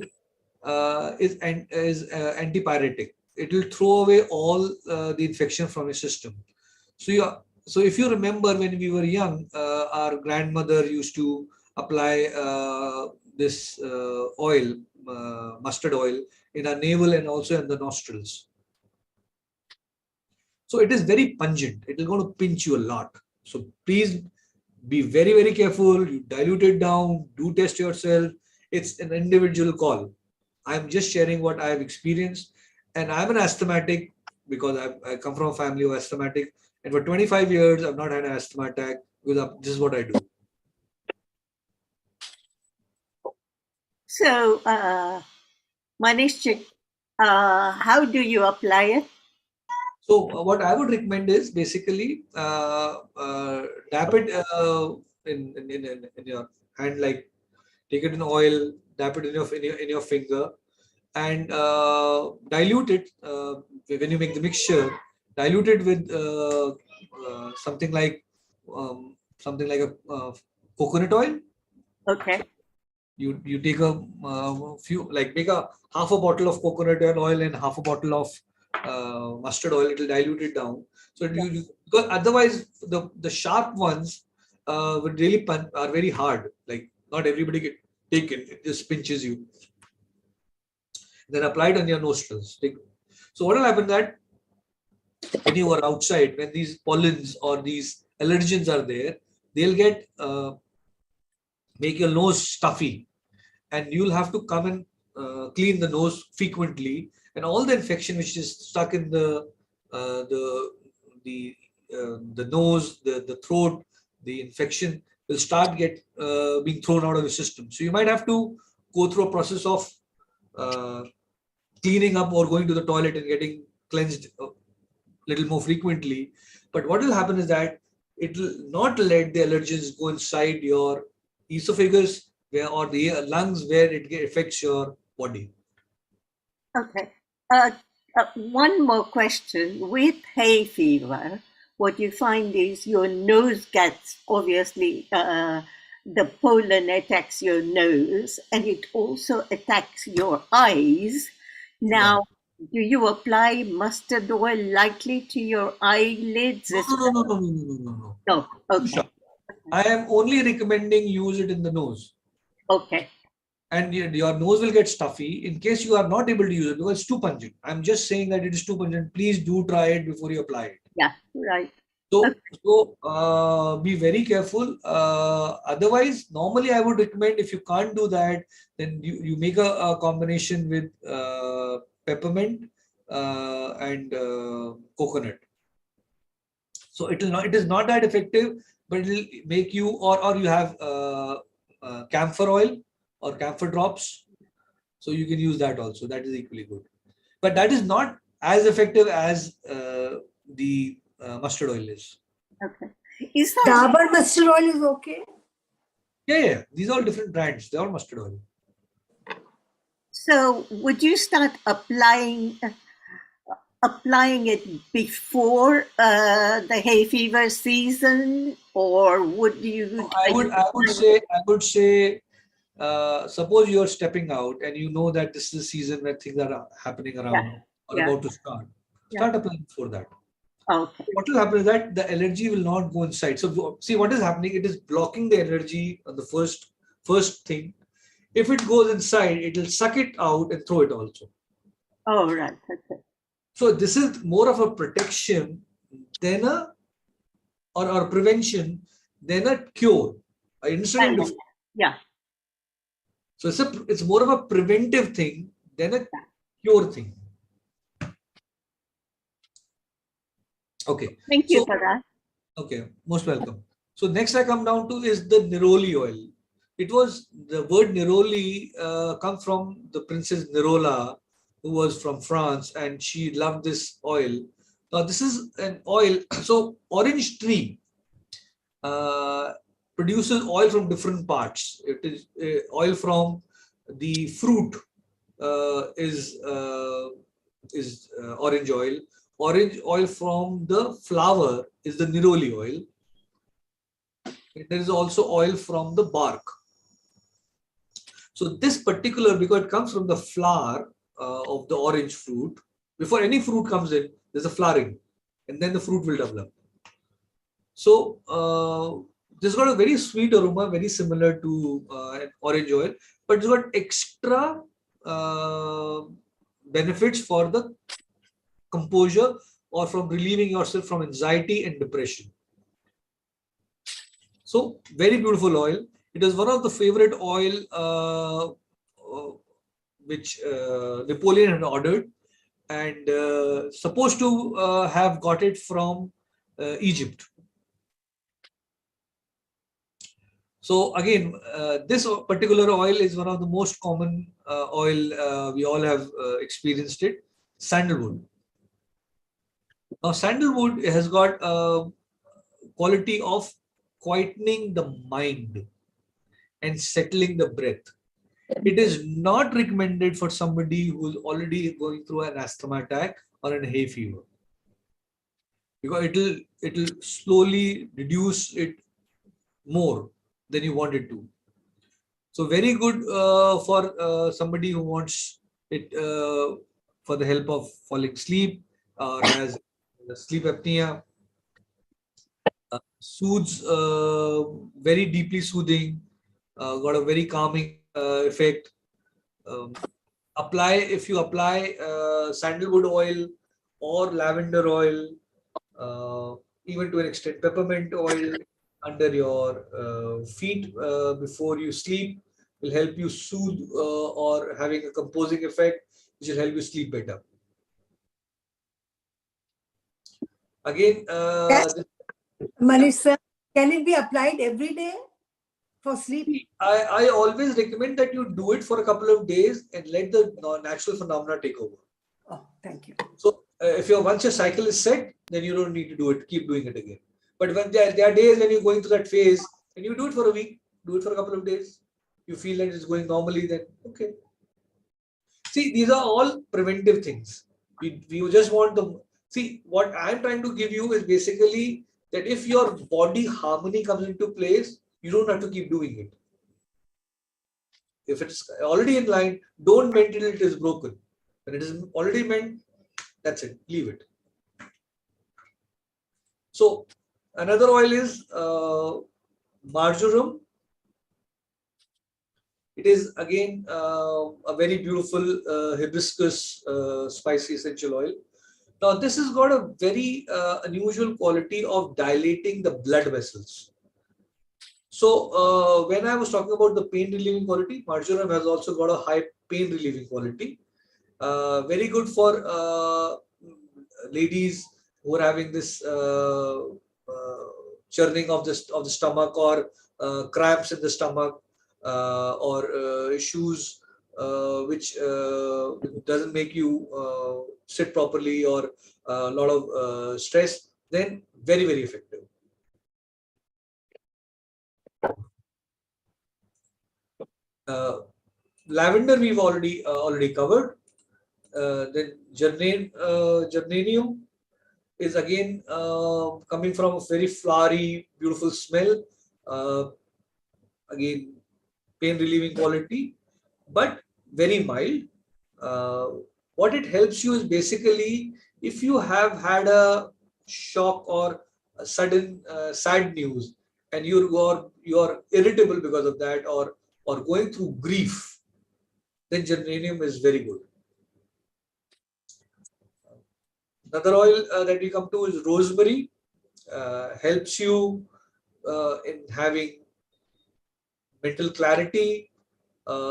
is antipyretic. It will throw away all the infection from your system. So if you remember when we were young, our grandmother used to apply this oil, mustard oil, in our navel and also in the nostrils. So it is very pungent. It is going to pinch you a lot. So please be very, very careful. You dilute it down. Do test yourself. It's an individual call. I'm just sharing what I have experienced. And I'm an asthmatic because I come from a family of asthmatic. And for 25 years, I've not had an asthma attack because this is what I do. So, Manishji, how do you apply it? So what I would recommend is basically dab it in your hand, like take it in oil, dab it in your finger, and dilute it when you make the mixture. Dilute it with something like a coconut oil. Okay. You take a few, like make a half a bottle of coconut oil and half a bottle of mustard oil. It will dilute it down. So because otherwise the sharp ones would really are very hard. Like not everybody can take it. It just pinches you. Then apply it on your nostrils. So what will happen that when you are outside, when these pollens or these allergens are there, they'll get make your nose stuffy, and you'll have to come and clean the nose frequently, and all the infection which is stuck in uh, the the nose, the throat, the infection will start being thrown out of the system. So you might have to go through a process of uh, cleaning up or going to the toilet and getting cleansed a little more frequently. But what will happen is that it will not let the allergens go inside your esophagus or the lungs where it affects your body. Okay. One more question. With hay fever, what you find is your nose gets, obviously, the pollen attacks your nose, and it also attacks your eyes. Now, do you apply mustard oil lightly to your eyelids? No. No. Okay. I am only recommending use it in the nose. Okay. And your nose will get stuffy in case you are not able to use it because it's too pungent. I'm just saying that it is too pungent. Please do try it before you apply it. Yeah, right. So be very careful. Otherwise, normally I would recommend, if you can't do that, then you make a combination with peppermint and coconut. So it is not that effective, but it will make you, or you have camphor oil or camphor drops. So you can use that also. That is equally good. But that is not as effective as the mustard oil is. Okay. Is that Dabur mustard oil is okay? Yeah. These are all different brands. They're all mustard oil. so? Would you start applying it before the hay fever season, or would you? I would say, suppose you're stepping out and you know that this is a season where things are happening around or Yeah. about to start applying for that. Okay. What will happen is that the energy will not go inside. So see what is happening. It is blocking the energy on the first thing. If it goes inside, it will suck it out and throw it also. Oh, right. Okay. So this is more of a protection than or prevention than a cure. Instead, yeah. so it's more of a preventive thing than a cure thing. Okay. Thank you for that. Okay, most welcome. So next I come down to is the neroli oil. It was the word neroli comes from the Princess Nirola, who was from France, and she loved this oil. Now this is an oil. So orange tree produces oil from different parts. It is oil from the fruit is orange oil. Orange oil from the flower is the neroli oil. There is also oil from the bark. So this particular, because it comes from the flower of the orange fruit, before any fruit comes in, there's a flowering, and then the fruit will develop. So this got a very sweet aroma, very similar to orange oil, but it's got extra benefits for the composure or from relieving yourself from anxiety and depression. So very beautiful oil. It is one of the favorite oil which Napoleon had ordered, and supposed to have got it from Egypt. So again, this particular oil is one of the most common oil. We all have experienced it. Sandalwood. Now, sandalwood has got a quality of quietening the mind and settling the breath. It is not recommended for somebody who's already going through an asthma attack or a hay fever, because it'll slowly reduce it more than you want it to. So very good for somebody who wants it for the help of falling asleep or has sleep apnea. Soothes, very deeply soothing, got a very calming effect. Um, if you apply sandalwood oil or lavender oil, even to an extent peppermint oil under your feet before you sleep, will help you soothe or having a composing effect, which will help you sleep better. Again, Manish sir, can it be applied every day for sleep? I always recommend that you do it for a couple of days and let the natural phenomena take over. Oh, thank you. So if once your cycle is set, then you don't need to do it. Keep doing it again. But when there are days when you're going through that phase, and you do it for a week, do it for a couple of days, you feel that it's going normally, then okay. See, these are all preventive things. We just want to see what I'm trying to give you is basically that if your body harmony comes into place, you don't have to keep doing it. If it's already in line, don't mend till it is broken. When it is already mend, that's it. Leave it. So another oil is marjoram. It is again a very beautiful hibiscus spicy essential oil. Now, this has got a very unusual quality of dilating the blood vessels. So, when I was talking about the pain relieving quality, marjoram has also got a high pain relieving quality. Very good for ladies who are having this churning of the stomach, or cramps in the stomach, or issues which doesn't make you sit properly, or a lot of stress. Then very, very effective. Lavender we've already covered. Then geranium is again coming from a very flowery, beautiful smell. Again, pain relieving quality, but very mild. Uh, what it helps you is basically, if you have had a shock or a sudden sad news, and you're irritable because of that, or going through grief, then geranium is very good. Another oil that we come to is rosemary. Helps you in having mental clarity.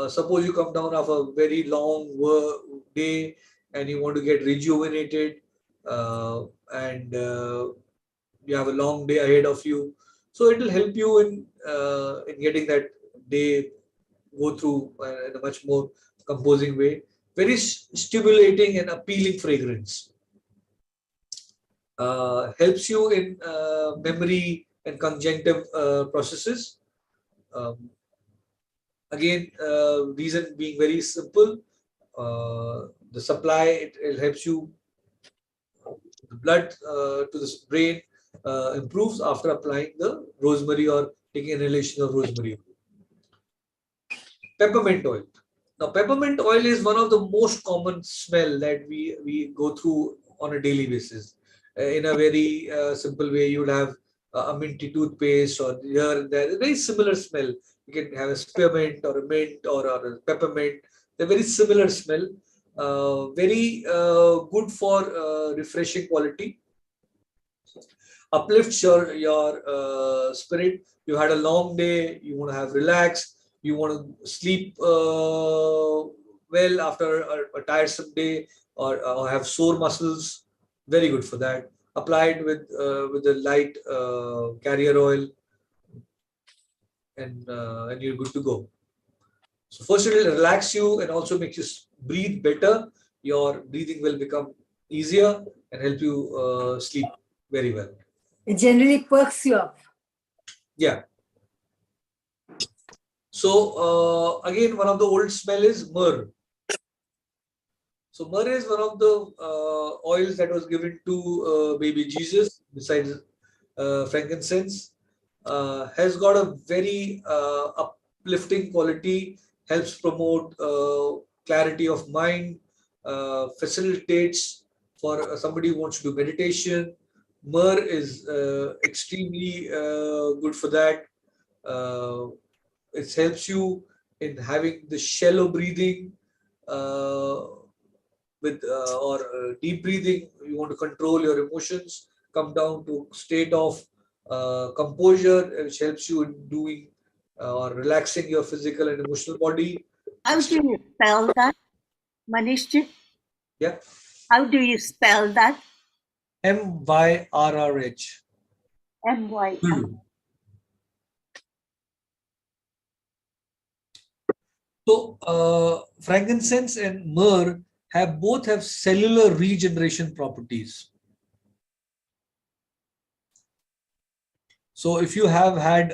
Suppose you come down after a very long day and you want to get rejuvenated, and you have a long day ahead of you. So it will help you in getting that day go through in a much more composing way. Very stimulating and appealing fragrance. Helps you in memory and conjunctive processes. Um, Again, reason being very simple. The supply, it helps you, the blood to the brain improves after applying the rosemary or taking inhalation of rosemary. Peppermint oil. Now, peppermint oil is one of the most common smell that we go through on a daily basis. In a very simple way, you would have a minty toothpaste, or here and there, a very similar smell. You can have a spearmint or a mint, or a peppermint. They're very similar smell. Very good for refreshing quality. Uplifts your spirit. You had a long day. You want to have relaxed. You want to sleep well after a tiresome day, or have sore muscles. Very good for that. Applied with a light carrier oil, and you're good to go. So first it will relax you and also makes you breathe better. Your breathing will become easier and help you sleep very well. It generally perks you up. Yeah. So again, one of the old smell is myrrh. So myrrh is one of the oils that was given to baby Jesus besides frankincense. Has got a very uplifting quality, helps promote clarity of mind, facilitates for somebody who wants to do meditation. Myrrh is extremely good for that. It helps you in having the shallow breathing, or deep breathing. You want to control your emotions, come down to state of composure, which helps you in doing or relaxing your physical and emotional body. How do you spell that, Manishji? Yeah. How do you spell that? MYRRH. MY. So frankincense and myrrh both have cellular regeneration properties. So if you have had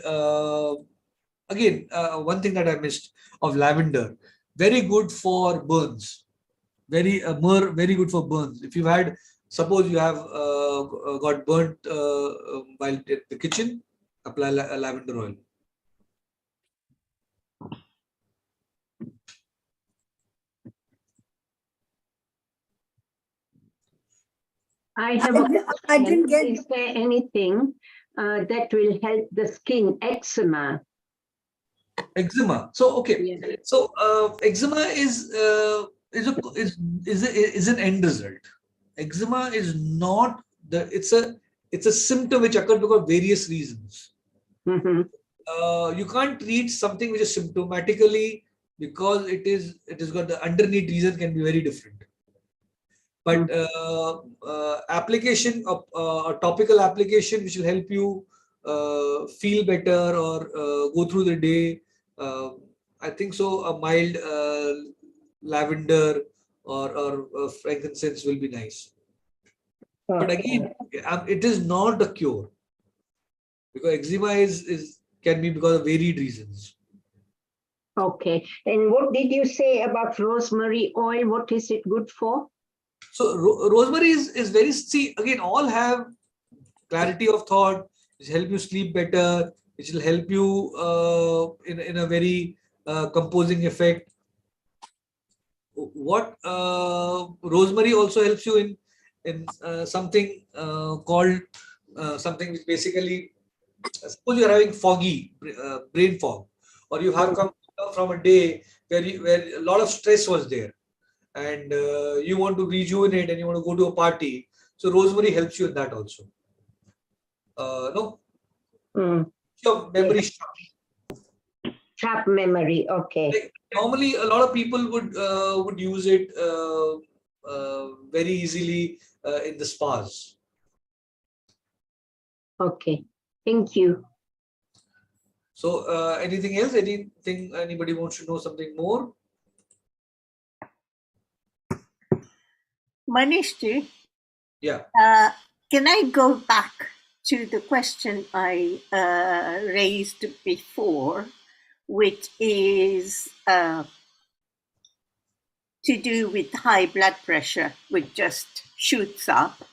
again, one thing that I missed of lavender, very good for burns. Myrrh, very good for burns. If you've had, suppose you have got burnt while at the kitchen, apply lavender oil. I have a question. I didn't get. Is there anything that will help the skin? Eczema. Eczema. So okay. Yeah. So eczema is an end result. eczema is not it's a symptom which occurs because of various reasons. You can't treat something which is symptomatically because it is got the underneath reason can be very different. But application of a topical application which will help you feel better or go through the day. I think so. A mild lavender or frankincense will be nice. But again, it is not a cure because eczema is can be because of varied reasons. Okay. And what did you say about rosemary oil? What is it good for? So rosemary is very, see, again, all have clarity of thought, which help you sleep better, which will help you in a very composing effect. What rosemary also helps you in something called something which basically, suppose you're having foggy brain fog, or you have come from a day where a lot of stress was there, and you want to rejuvenate and you want to go to a party. So rosemary helps you in that also. No, your memory sharp memory. Okay. like, normally a lot of people would use it very easily in the spas. Okay, thank you. So anything else? Anything anybody wants to know something more? Manishji, Yeah. can I go back to the question I raised before, which is to do with high blood pressure, which just shoots up.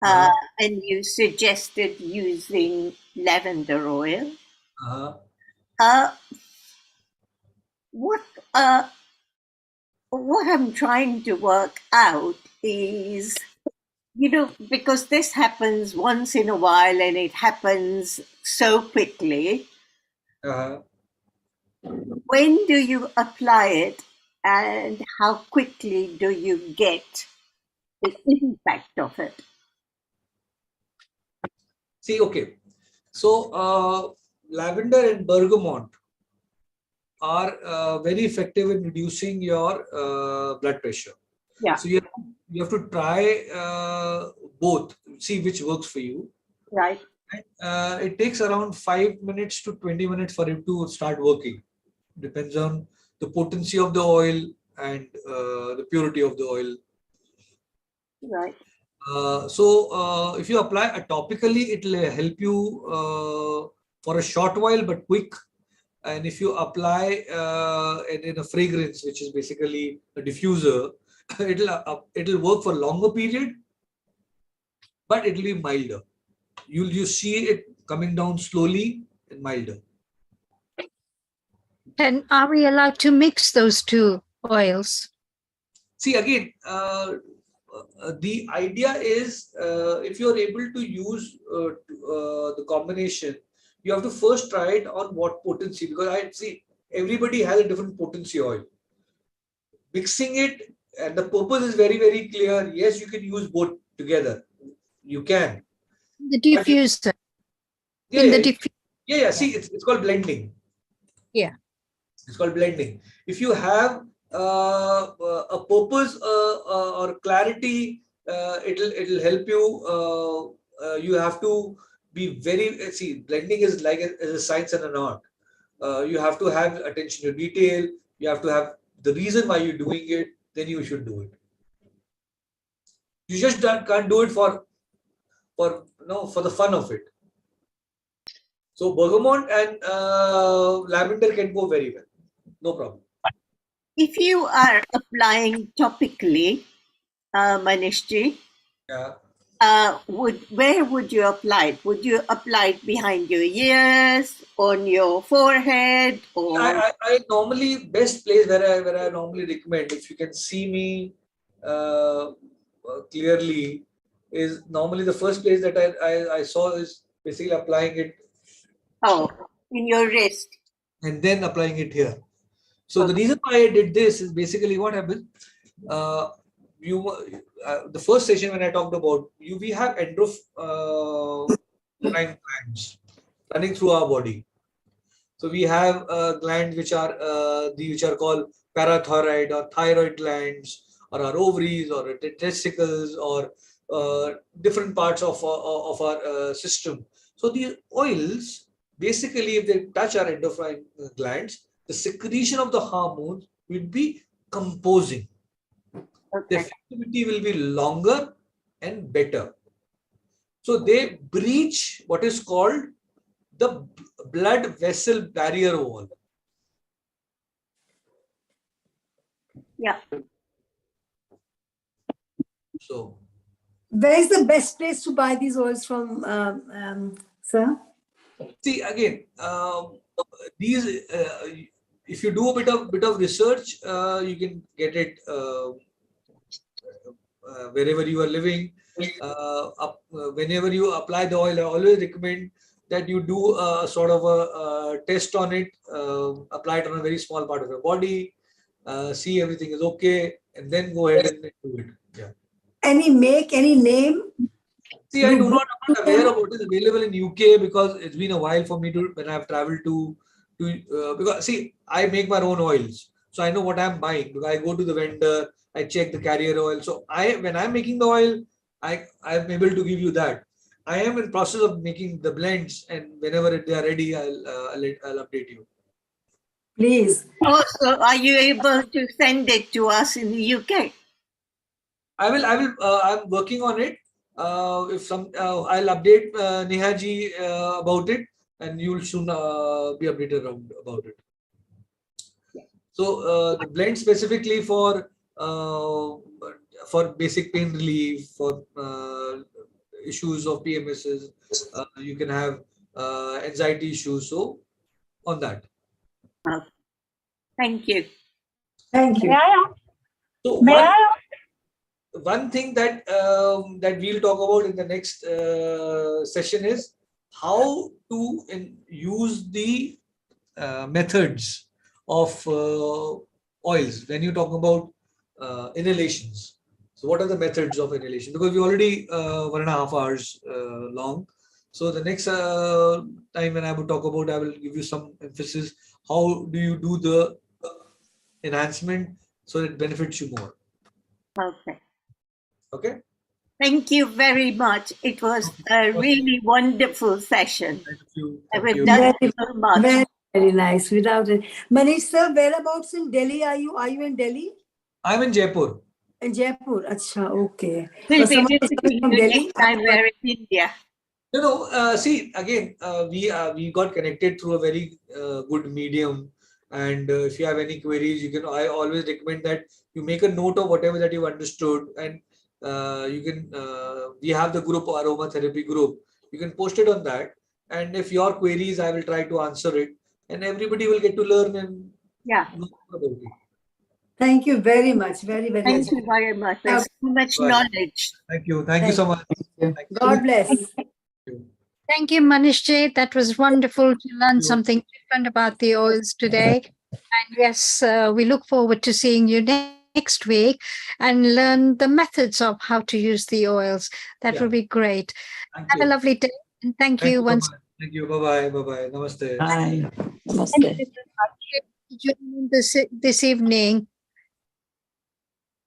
And you suggested using lavender oil. What I'm trying to work out is, you know, because this happens once in a while and it happens so quickly. When do you apply it and how quickly do you get the impact of it? See, okay. So lavender and bergamot are very effective in reducing your blood pressure. Yeah. So you have to try both, see which works for you. Right. And, it takes around 5 minutes to 20 minutes for it to start working. Depends on the potency of the oil and the purity of the oil. Right. So if you apply topically, it will help you for a short while but quick. And if you apply in a fragrance, which is basically a diffuser, it'll work for a longer period, but it'll be milder. You see it coming down slowly and milder. And are we allowed to mix those two oils? See, again, the idea is if you're able to use the combination, you have to first try it on what potency, because I see everybody has a different potency oil. Mixing it, and the purpose is very, very clear. Yes, you can use both together. You can. The diffuser. Yeah. See, it's called blending. Yeah. It's called blending. If you have a purpose or clarity, it'll help you. You have to be very, see, blending is like a science and an art. You have to have attention to detail. You have to have the reason why you're doing it. Then you should do it. You just can't do it for the fun of it. So bergamot and lavender can go very well. No problem. If you are applying topically, Manishji, where would you apply it? Would you apply it behind your ears, on your forehead, or? I normally, best place where I normally recommend, if you can see me clearly, is normally the first place that I saw is basically applying it. Oh, in your wrist. And then applying it here. So the reason why I did this is basically what happens. the first session when I talked about we have endocrine glands running through our body. So we have glands which are called parathyroid or thyroid glands, or our ovaries, or testicles, or different parts of our system. So the oils, basically, if they touch our endocrine glands, the secretion of the hormones will be composing. The effectivity will be longer and better. So they breach what is called the blood vessel barrier wall. Yeah. So, where is the best place to buy these oils from, sir? see again, these if you do a bit of research, you can get it wherever you are living. Whenever you apply the oil, I always recommend that you do a sort of a test on it, apply it on a very small part of your body, see everything is okay, and then go ahead and do it. Yeah. Any make, any name? See, I'm not aware of what is available in UK, because it's been a while for me to, when I've traveled because see, I make my own oils, so I know what I'm buying. Because I go to the vendor, I check the carrier oil. So when I'm making the oil, I'm able to give you that. I am in process of making the blends, and whenever they are ready, I'll update you. Please. Also, are you able to send it to us in the UK? I will. I'm working on it. I'll update Nehaji about it, and you'll soon be updated about it. So the blend specifically for basic pain relief, for issues of PMSs, you can have anxiety issues. So on that. Thank you. Thank you. So one thing that that we'll talk about in the next session is how to use the methods of oils when you talk about inhalations. So what are the methods of inhalation? Because we already 1.5 hours long. So the next time when I will talk about, I will give you some emphasis. How do you do the enhancement so it benefits you more? Okay. Okay. Thank you very much. It was a really wonderful session. Thank you. We've done so much. Very, very nice. Without it. Manish sir, whereabouts in Delhi are you? Are you in Delhi? I'm in Jaipur. In Jaipur. Acha, okay. We'll be Someone is visiting from you Delhi. next time we're in India. See again, we got connected through a very good medium, and if you have any queries, you can. I always recommend that you make a note of whatever that you've understood, and you can. We have the group, Aromatherapy group. You can post it on that, and if your queries, I will try to answer it, and everybody will get to learn and know about it. Thank you very much. Very, very Thank you very much. There's so much knowledge. Thank you. Thank you so much. God bless. Thank you, Manishji. That was wonderful to learn something different about the oils today. And yes, we look forward to seeing you next week and learn the methods of how to use the oils. That will be great. Have a lovely day. And thank you once. Thank you. Bye-bye. Bye-bye. Namaste. Bye. Thank you for joining this evening.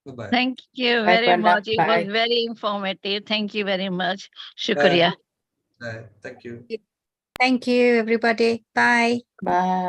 Bye-bye. Thank you Bye, very Panda. much. It Bye. was very informative. Thank you very much. Shukriya. Thank you. Thank you, everybody. Bye. Bye.